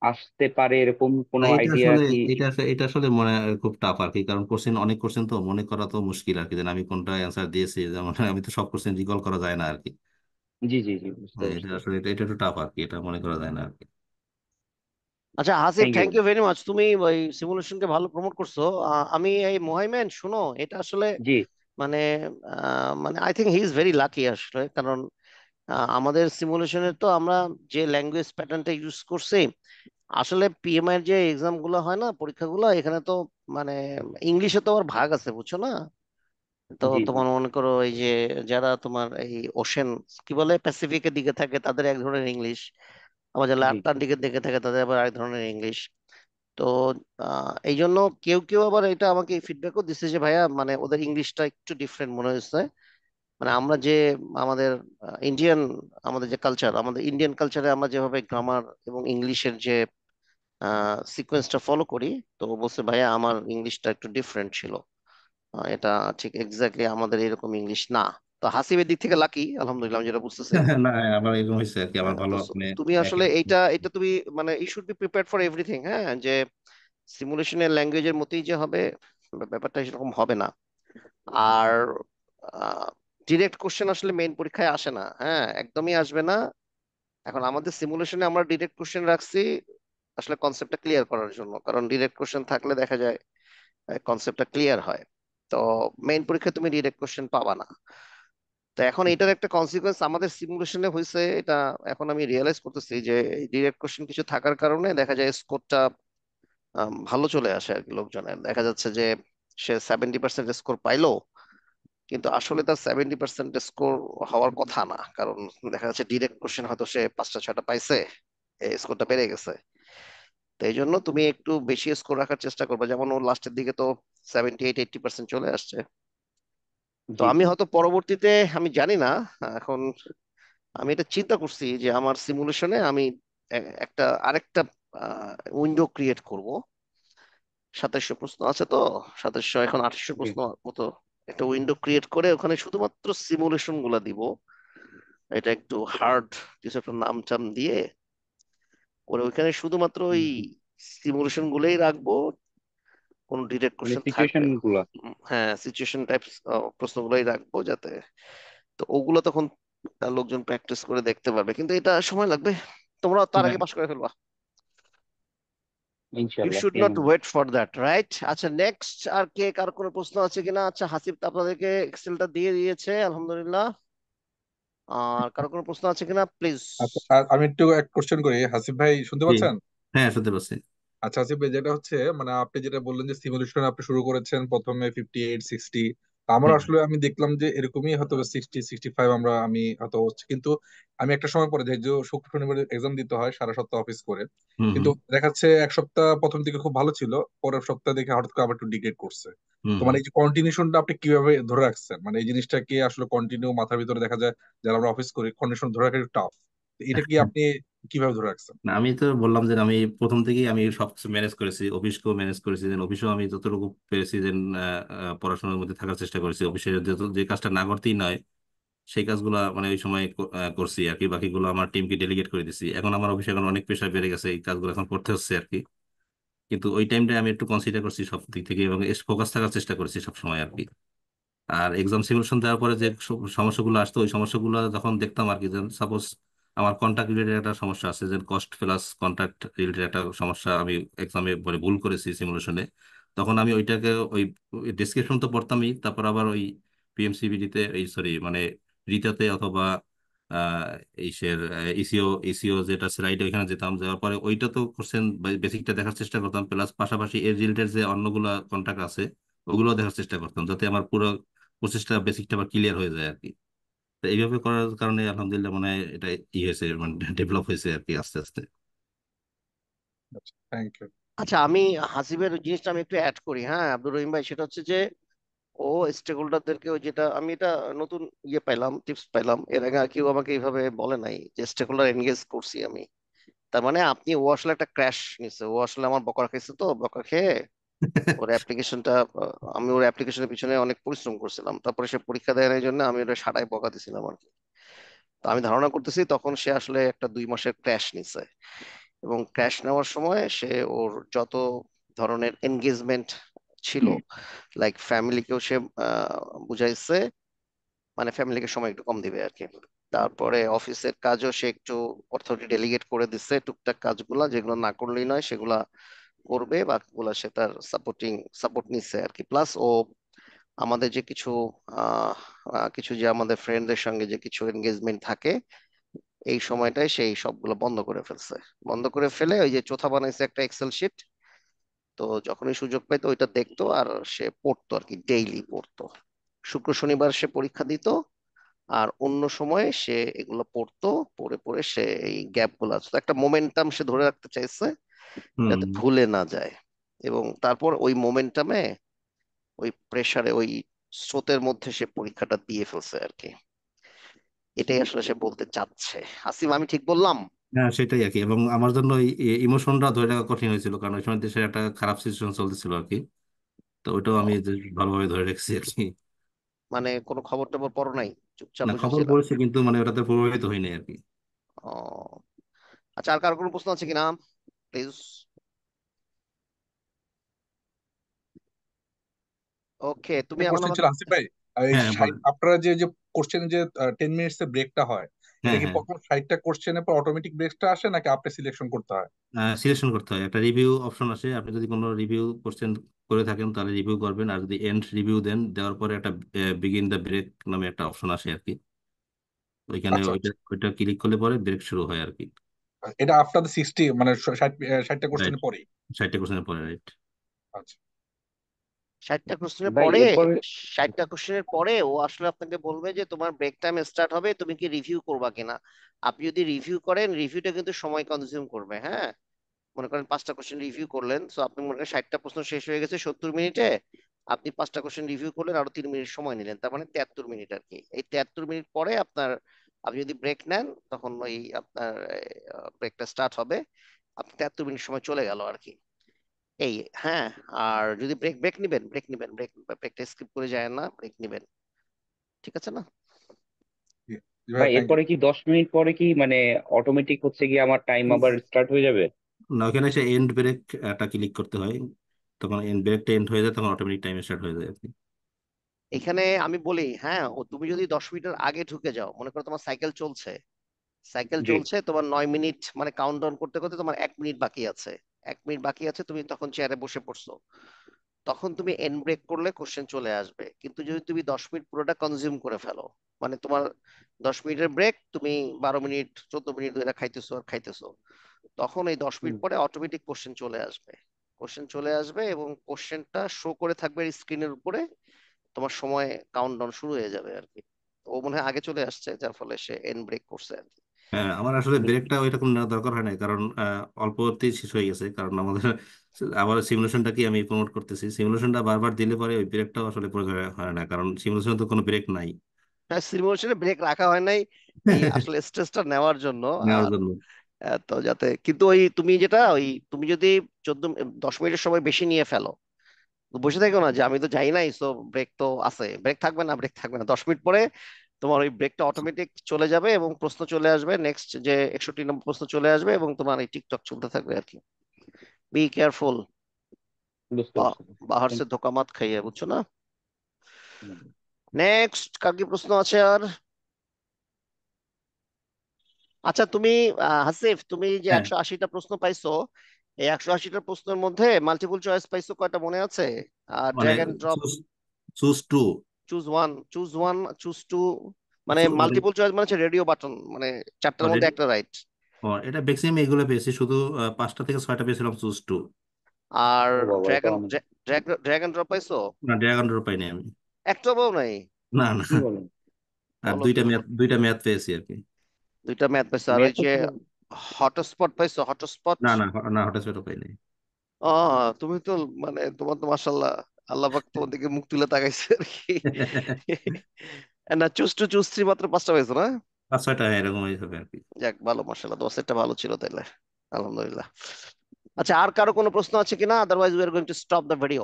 আসতে পারে এরকম কোনো এটা আইডিয়া আসলে কি? এটা আসলে মনে খুব টাফ আর কি, কারণ কোশ্চেন অনেক কোশ্চেন তো মনে করা তো মুশকিল আর কি, যেন আমি কোনটা অ্যান্সার দিয়েছি, যেমন আমি তো সব কোশ্চেন রিকল করা যায় না আর কি। জি জি জি বুঝতে হ্যাঁ, এটা পারছি। আসলে এটা একটু টাফ আর কি, এটা মনে করা যায় না আর কি। আচ্ছা Hasib, thank you. Thank you very much, তুমি ওই সিমুলেশনকে ভালো প্রমোট করছো। আমি এই মোহাইমেন শুনো, এটা আসলে জি মানে মানে I think he is very lucky আসলে, কারণ আমাদের সিমুলেশনে তো আমরা যে ল্যাঙ্গুয়েজ প্যাটার্নটা ইউজ করছি, আসলে পিএমআই এর যে এক্সাম গুলো হয় না, পরীক্ষাগুলো, এখানে তো মানে ইংলিশে তো আবার ভাগ আছে, বুঝছো না? তো জি জি তোমার মনে করো এই যে যারা তোমার এই ওশেন কি বলে প্যাসিফিকের দিকে থাকে তাদের এক ধরনের ইংলিশ, আবার যারা জি আটলান্টিকের দিকে থাকে তাদের আবার এক ধরনের ইংলিশ। তো এই জন্য কেউ কেউ আবার এটা আমাকে ফিডব্যাকও দিচ্ছে যে ভাইয়া মানে ওদের ইংলিশটা একটু ডিফারেন্ট মনে হয়েছে। মানে আমরা যে আমাদের ইন্ডিয়ান, আমাদের যে কালচার, আমাদের ইন্ডিয়ান কালচারে আমরা যেভাবে গ্রামার এবং ইংলিশের যে সিকোয়েন্সটা ফলো করি, তো বলছে ভাইয়া আমার ইংলিশটা একটু ডিফারেন্ট ছিল। এটা ঠিক এক্স্যাক্টলি আমাদের এরকম ইংলিশ না। তো হাসিবের দিক থেকে লাকি আলহামদুলিল্লাহ, আমি যেটা বুঝতেছি। না, আমার এরকম হয়েছে আর কি, আমার তো ভালো আপনি তুমি একই। আসলে এইটা এটা তুমি মানে you should be prepared for everything, হ্যাঁ, যে সিমুলেশনের ল্যাঙ্গুয়েজের মতোই যে হবে ব্যাপারটা সেরকম হবে না। আর ডিরেক্ট কোশ্চেন আসলে মেইন পরীক্ষায় আসে না, হ্যাঁ, একদমই আসবে না। এখন আমাদের সিমুলেশনে আমরা ডিরেক্ট কোশ্চেন রাখছি আসলে কনসেপ্টটা ক্লিয়ার করার জন্য, কারণ ডিরেক্ট কোশ্চেন থাকলে দেখা যায় কনসেপ্টটা ক্লিয়ার হয়। তো মেইন পরীক্ষায় তুমি ডিরেক্ট কোশ্চেন পাবা না। তো এখন এটার একটা কনসিকুয়েন্স আমাদের সিমুলেশনে হয়েছে এটা, এখন আমি রিয়েলাইজ করতেছি যে ডিরেক্ট কোশ্চেন কিছু থাকার কারণে দেখা যায় স্কোরটা ভালো চলে আসে আর কি। লোকজনের দেখা যাচ্ছে যে সে 70% স্কোর পাইলো, কিন্তু আসলে তার 70% স্কোর হওয়ার কথা না, কারণ দেখা যাচ্ছে ডিরেক্ট কোশ্চেন হয়তো সে 5টা 6টা পাইছে, এই স্কোরটা বেড়ে গেছে। তো এই জন্য তুমি একটু বেশি স্কোর রাখার চেষ্টা করবে, যেমন ও লাস্টের দিকে তো 78-80% চলে আসছে। তো জি আমি জি হয়তো পরবর্তীতে, আমি জানি না এখন, আমি এটা চিন্তা করছি যে আমার সিমুলেশনে আমি একটা আরেকটা উইন্ডো ক্রিয়েট করব। 2700 প্রশ্ন আছে তো, 2700 এখন 2800 জি প্রশ্ন মতো একটা উইন্ডো ক্রিয়েট করে ওখানে শুধুমাত্র সিমুলেশন গুলা দিব। এটা একটু হার্ড কিছু একটা নাম টাম দিয়ে করে ওইখানে শুধুমাত্র ওই জি। সিমুলেশন গুলোই রাখবো, কোনো ডিরেক্ট মানে কোশ্চেন সিচুয়েশন থাকবে। গুলা। হ্যাঁ, সিচুয়েশন টাইপ প্রশ্নগুলোই রাখবো যাতে, তো ওগুলো তখন লোকজন প্র্যাকটিস করে দেখতে পারবে, কিন্তু এটা সময় লাগবে, তোমরা তার হ্যাঁ, আগে পাশ করে ফেলবা। ইউ ইনশাল্লাহ শুড কেন নট না? Wait for that, right? আচ্ছা নেক্সট, আর কে কার কোনো প্রশ্ন আছে কিনা? আচ্ছা হাসিব তো আপনাদেরকে এক্সেলটা দিয়ে দিয়েছে আলহামদুলিল্লাহ। আর কারো কোনো প্রশ্ন আছে কিনা প্লিজ? আচ্ছা, আর আমি একটু এক কোশ্চেন করি, হাসিফ ভাই শুনতে জি। পাচ্ছেন? হ্যাঁ, শুনতে পাচ্ছি। আচ্ছা হাসিফ ভাই, যেটা হচ্ছে মানে আপনি যেটা বললেন যে সিমুলেশন আপনি শুরু করেছেন প্রথমে 58 60, আমার হুম আসলে আমি দেখলাম যে এরকমই হয়তো 60-65 আমি হয়তো হচ্ছে, কিন্তু আমি একটা সময় পরে দেখি যে শুক্র শনিবার এক্সাম দিতে হয় সারা সপ্তাহ অফিস করে, হুম কিন্তু হুম দেখা যাচ্ছে এক সপ্তাহ প্রথম দিকে খুব ভালো ছিল, পরের সপ্তাহ দেখে হঠাৎ করে আবার একটু ডিগ্রেড করছে। হুম তো হুম। মানে এই যে কন্টিনিউশনটা আপনি কিভাবে ধরে রাখছেন, মানে এই জিনিসটা কি আসলে কন্টিনিউ মাথার ভিতরে দেখা যায়, যারা আমরা অফিস করি কন্ডিশন ধরে রাখা একটু টাফ, এটা কি আপনি কিভাবে ধরে রাখছেন? না, আমি তো বললাম যে আমি প্রথম থেকেই আমি সবকিছু ম্যানেজ করেছি, অফিসকেও ম্যানেজ করেছি, যে অফিসেও আমি যতটুকু পেরেছি যে পড়াশোনার মধ্যে থাকার চেষ্টা করেছি, অফিসে যে কাজটা না করতেই নয় সেই কাজগুলো মানে ওই সময় করছি আর কি, বাকিগুলো আমার টিমকে ডেলিগেট করে দিছি। এখন আমার অফিসে এখন অনেক প্রেশার বেড়ে গেছে, এই কাজগুলো এখন করতে হচ্ছে আর কি। কিন্তু ওই টাইমটা আমি একটু কনসিডার করছি সব দিক থেকে এবং ফোকাস থাকার চেষ্টা করেছি সব সময় আর কি। আর এক্সাম সিমুলেশন দেওয়ার পরে যে সমস্যাগুলো আসতো ওই সমস্যাগুলো যখন দেখতাম আর কি, যে সাপোজ আমার কন্ট্যাক্ট রিলেটেড একটা সমস্যা আছে, যে কস্ট প্লাস কন্ট্যাক্ট রিলেটেড একটা সমস্যা আমি এক্সামে পরে ভুল করেছি সিমুলেশনে, তখন আমি ওইটাকে ওই ডেসক্রিপশন তো পড়তামই, তারপর আবার ওই পিএমসিবিডিতে এই সরি মানে রিতাতে অথবা আহ ইসের ইসিও যেটা স্লাইডে ওইখানে যেতাম, যাওয়ার পরে ওইটা তো কোশ্চেন বেসিকটা দেখার চেষ্টা করতাম, প্লাস পাশাপাশি এর রিলেটেড যে অন্যগুলা কন্ট্যাক্ট আছে ওগুলো দেখার চেষ্টা করতাম, যাতে আমার পুরো প্রসেসটা বেসিকটা আবার ক্লিয়ার হয়ে যায় আর কি। তো এইভাবে করার কারণে আলহামদুলিল্লাহ মানে এটা হয়েছে, মানে ডেভেলপ হয়েছে আর কি আস্তে আস্তে। আচ্ছা, থ্যাংক ইউ। আচ্ছা, আমি হাসিবের জিনিসটা আমি একটু অ্যাড করি, হ্যাঁ আব্দুর রহিম ভাই, সেটা হচ্ছে যে ও স্টেক হোল্ডারদেরকে, যেটা আমি এটা নতুন ইয়ে পাইলাম, টিপস পাইলাম, এর আগে আর কেউ আমাকে এইভাবে বলে নাই যে স্টেক হোল্ডার এনগেজ করছি আমি। তার মানে ও আসলে একটা ক্র্যাশ নিছে, ও আসলে আমার বকা খেয়েছে, তো বকা খেয়ে ওর অ্যাপ্লিকেশনটা, আমি ওর অ্যাপ্লিকেশনের পিছনে অনেক পরিশ্রম করছিলাম, তারপরে সে পরীক্ষা দেয় এই জন্য আমি ওটা সাটায় বকা দিছিলাম আর কি। তো আমি ধারণা করতেছি তখন সে আসলে একটা 2 মাসের ক্র্যাশ নিছে, এবং ক্র্যাশ নেওয়ার সময় সে ওর যত ধরনের এনগেজমেন্ট ছিল, লাইক ফ্যামিলিকেও সে বুঝাইছে, মানে ফ্যামিলিকে সময় একটু কম দিবে আর কি। তারপরে অফিসের কাজও সে একটু অথরিটি ডেলিগেট করে দিচ্ছে, টুকটাক কাজগুলা যেগুলো না করলেই নয় সেগুলা করবে, বাকিগুলা সে তার সাপোর্ট নিচ্ছে আর কি। প্লাস ও আমাদের যে কিছু আহ কিছু যে আমাদের ফ্রেন্ডদের সঙ্গে যে কিছু এনগেজমেন্ট থাকে এই সময়টায় সেই সবগুলো বন্ধ করে ফেলছে। বন্ধ করে ফেলে ওই যে চোথা বানাইছে একটা এক্সেল শিট, তো যখনই সুযোগ পাইতো ওইটা দেখতো আর সে পড়তো আর কি, ডেইলি পড়তো। শুক্র শনিবার সে পরীক্ষা দিত, আর অন্য সময় সে এগুলো পড়তো, পড়ে পড়ে সে এই গ্যাপ গুলো আছে, তো একটা মোমেন্টাম সে ধরে রাখতে চাইছে হুম। যাতে ভুলে না যায়। এবং তারপর ওই মোমেন্টামে, ওই প্রেসারে, ওই স্রোতের মধ্যে সে পরীক্ষাটা দিয়ে ফেলছে আর কি। এটাই আসলে সে বলতে চাচ্ছে। আসিম, আমি ঠিক বললাম? হ্যাঁ সেটাই আর কি, এবং আমার জন্য ইমোশনটা ধরে রাখা কঠিন হয়েছিল, কারণ ওই সময় দেশের একটা খারাপ সিচুয়েশন চলতেছিল আর কি। তো ওইটাও আমি ও, ভালোভাবে ধরে রাখছি আর কি। মানে কোনো খবর টবর পড়ো নাই, চুপচাপ না, খবর বসেছিলা? পড়েছি কিন্তু মানে ওটাতে প্রভাবিত হয়নি আর কি। ও, আচ্ছা, আর কার কোনো প্রশ্ন আছে কিনা, প্লিজ? ওকে, তুমি একটা এখন কোশ্চেন আমাকে। ছিল আসিফ ভাই, এই হ্যাঁ বলেন। আপনারা যে কোশ্চেন যে 10 মিনিটস এর ব্রেকটা হয়, এটা হ্যাঁ কি হ্যাঁ, প্রথম 60টা কোশ্চেনের পর অটোমেটিক ব্রেকটা আসে নাকি আপনি সিলেকশন করতে হয়? সিলেকশন করতে হয়, একটা রিভিউ অপশন আসে, আপনি যদি কোনো রিভিউ কোশ্চেন করে থাকেন তাহলে রিভিউ করবেন, আর যদি এন্ড রিভিউ দেন, দেওয়ার পরে একটা বিগিন দ্য ব্রেক নামে একটা অপশন আসে আর কি। ওইখানে আচ্ছা ওইটা আচ্ছা, ওইটা ক্লিক করলে পরে ব্রেক শুরু হয় আর কি। এটা আফটার দ্য 60 মানে 60টা রাইট, কোশ্চেনের পরেই? 60টা কোশ্চেনের পরে, রাইট। আচ্ছা। 60টা কোশ্চেনের ভাই পরে, এরপরে 60টা কোশ্চেনের পরে ও আসলে আপনাকে বলবে যে তোমার ব্রেক টাইম স্টার্ট হবে, তুমি কি রিভিউ করবা কিনা। আপনি যদি রিভিউ করেন, রিভিউটা কিন্তু সময় কনজিউম করবে, হ্যাঁ। মনে করেন 5টা কোশ্চেন রিভিউ করলেন, তো আপনি মনে করেন 60টা প্রশ্ন শেষ হয়ে গেছে 70 মিনিটে, আপনি 5টা কোশ্চেন রিভিউ করলেন, আরো 3 মিনিট সময় নিলেন, তার মানে 73 মিনিট আর কি। এই 73 মিনিট পরে আপনার, আপনি যদি ব্রেক নেন তখন ওই আপনার ব্রেকটা স্টার্ট হবে, আপনি 73 মিনিট সময় চলে গেল আর কি। এই, হ্যাঁ। আর যদি ব্রেক ব্রেক নিবেন, ব্রেকটা স্কিপ করে যায় না, ব্রেক নিবেন, ঠিক আছে না? জি জি ভাই, ভাই থ্যাংক ইউ। এরপরে কি 10 মিনিট পরে কি মানে অটোমেটিক হচ্ছে কি আমার টাইম আবার স্টার্ট হয়ে যাবে? না, ওখানে এসে এন্ড ব্রেক একটা ক্লিক করতে হয়, তখন এন্ড ব্রেকটা এন্ড হয়ে যায়, তখন অটোমেটিক টাইম স্টার্ট হয়ে যায় আর কি। এখানে আমি বলি, হ্যাঁ, ও তুমি যদি 10 মিনিটের আগে ঢুকে যাও, মনে করো তোমার সাইকেল জি। চলছে, তোমার 9 মিনিট মানে কাউন্ট ডাউন করতে করতে তোমার 1 মিনিট বাকি আছে, 1 মিনিট বাকি আছে, তুমি তখন চেয়ারে বসে পড়ছো, তখন তুমি এন্ড ব্রেক করলে কোশ্চেন চলে আসবে। কিন্তু যদি তুমি 10 মিনিট পুরোটা কনজিউম করে ফেলো, মানে তোমার 10 মিনিটের ব্রেক, তুমি 12 মিনিট 14 মিনিট ধরে খাইতেছো আর খাইতেছো, তখন এই 10 মিনিট হুম। পরে অটোমেটিক কোশ্চেন চলে আসবে। এবং কোশ্চেনটা শো করে থাকবে স্ক্রিনের উপরে, তোমার সময় কাউন্টডাউন শুরু হয়ে যাবে আর কি। ও মনে হয় আগে চলে আসছে, যার ফলে সে এন্ড ব্রেক করছে আর কি। হ্যাঁ, আমার আসলে ব্রেকটা ওইরকম নেওয়ার দরকার হয় না, কারণ অল্পতেই শেষ হয়ে গেছে, কারণ আমাদের আবার সিমুলেশনটা কি আমি প্রমোট করতেছি, সিমুলেশনটা বারবার দিলে পরে ওই ব্রেকটাও আসলে প্রয়োজন হয় না, কারণ সিমুলেশন তো কোনো ব্রেক নাই হ্যাঁ, সিমুলেশনে ব্রেক রাখা হয় নাই এই আসলে স্ট্রেসটা নেওয়ার জন্য। নেওয়ার আর জন্য। তো যাতে কিন্তু ওই তুমি যেটা ওই তুমি যদি 10 মিনিটের সময় বেশি নিয়ে ফেলো, তো বসে থাকো না যে আমি তো যাই নাই, সো ব্রেক তো আছে, ব্রেক থাকবে না, ব্রেক থাকবে না, 10 মিনিট পরে তোমার ওই ব্রেকটা অটোমেটিক চলে যাবে এবং প্রশ্ন চলে আসবে, নেক্সট যে 61 নম্বর প্রশ্ন চলে আসবে এবং তোমার এই টিকটক চলতে থাকবে আর কি। বি কেয়ারফুল, বুঝতে পারছি। বাহার সে Thank ধোকা মাত খাইয়ে, বুঝছো না? you. নেক্সট কার কি প্রশ্ন আছে আর? আচ্ছা তুমি হাসিফ, তুমি যে হ্যাঁ, 180টা প্রশ্ন পাইছো, এই 180টা প্রশ্নের মধ্যে মাল্টিপল চয়েস পাইছো কয়টা মনে আছে? আর মানে drag and drop, choose choose two, choose one, choose two, মানে মানে মাল্টিপল চয়েস মানে রেডিও বাটন, মানে চারটার মধ্যে অলরেডি, একটা রাইট। এটা ম্যাক্সিমাম এগুলো পেয়েছি, শুধু 5টা থেকে 6টা পেয়েছিলাম চুজ টু। আর ও বাবা, এটা ড্র্যাগন অনেক। ড্র্যাগন ড্রপ পাইছো? না, ড্রাগন পাইনি আমি। একটা পাও নাই? না না, কি বলেন? আর বলো দুইটা কি! ম্যাথ, দুইটা ম্যাথ পেয়েছি আর কি। দুইটা ম্যাথ পাইছো, আর ওই ম্যাথ যে হচ্ছে। হটস্পট পাইছো, হটস্পট? না না, না হঠাৎ পাইনি। ও, তুমি তো মানে তোমার তো মাশাল্লাহ, আল্লাহ পাক তোমার দিকে মুখ তুলে তাকাইছে আর কি। না, চুজ থ্রি মাত্র 5টা পাইছো না? 5-6টা এরকম হবে আর কি। যাক ভালো, মাশাল্লাহ, দশ সেটটা ভালো ছিল তাইলে, আলহামদুলিল্লাহ। আচ্ছা, আর কারো কোনো প্রশ্ন আছে কিনা? Otherwise we are going to stop the video.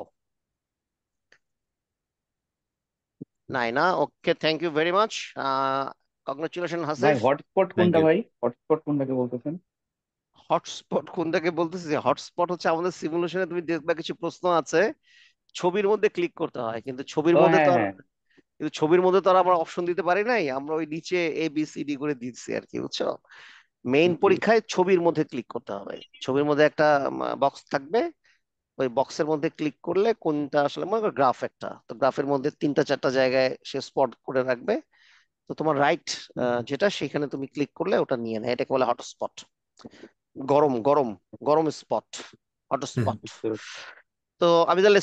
নাই না? Okay, thank you very much. Congratulation ভাই হাসিফ। হটস্পট থ্যাংক কোনটা? ইউ। ভাই হটস্পট কোনটাকে বলতেছেন? হটস্পট কোনটাকে বলতেছি? হটস্পট হচ্ছে আমাদের সিমুলেশনে তুমি দেখবা কিছু প্রশ্ন আছে, ছবির মধ্যে ক্লিক করতে হয়, কিন্তু ছবির ও মধ্যে হ্যাঁ তো আর হ্যাঁ। আমরা অপশন দিতে পারি নাই, আমরা ওই নিচে ABCD করে দিচ্ছি আর কি, বুঝছো? মেইন বুঝতে পেরেছি। পরীক্ষায় ছবির মধ্যে ক্লিক করতে হবে, ছবির মধ্যে একটা বক্স থাকবে, ওই বক্সের মধ্যে ক্লিক করলে কোনটা আসলে, মনে করো গ্রাফ একটা, তো গ্রাফের মধ্যে 3টা 4টা জায়গায় সে স্পট করে রাখবে, তো তোমার রাইট যেটা সেখানে তুমি ক্লিক করলে ওটা নিয়ে নেয়, এটাকে বলে হটস্পট। গরম গরম গরম স্পট, হটস্পট। বুঝতে পেরেছি। তো আমি তাহলে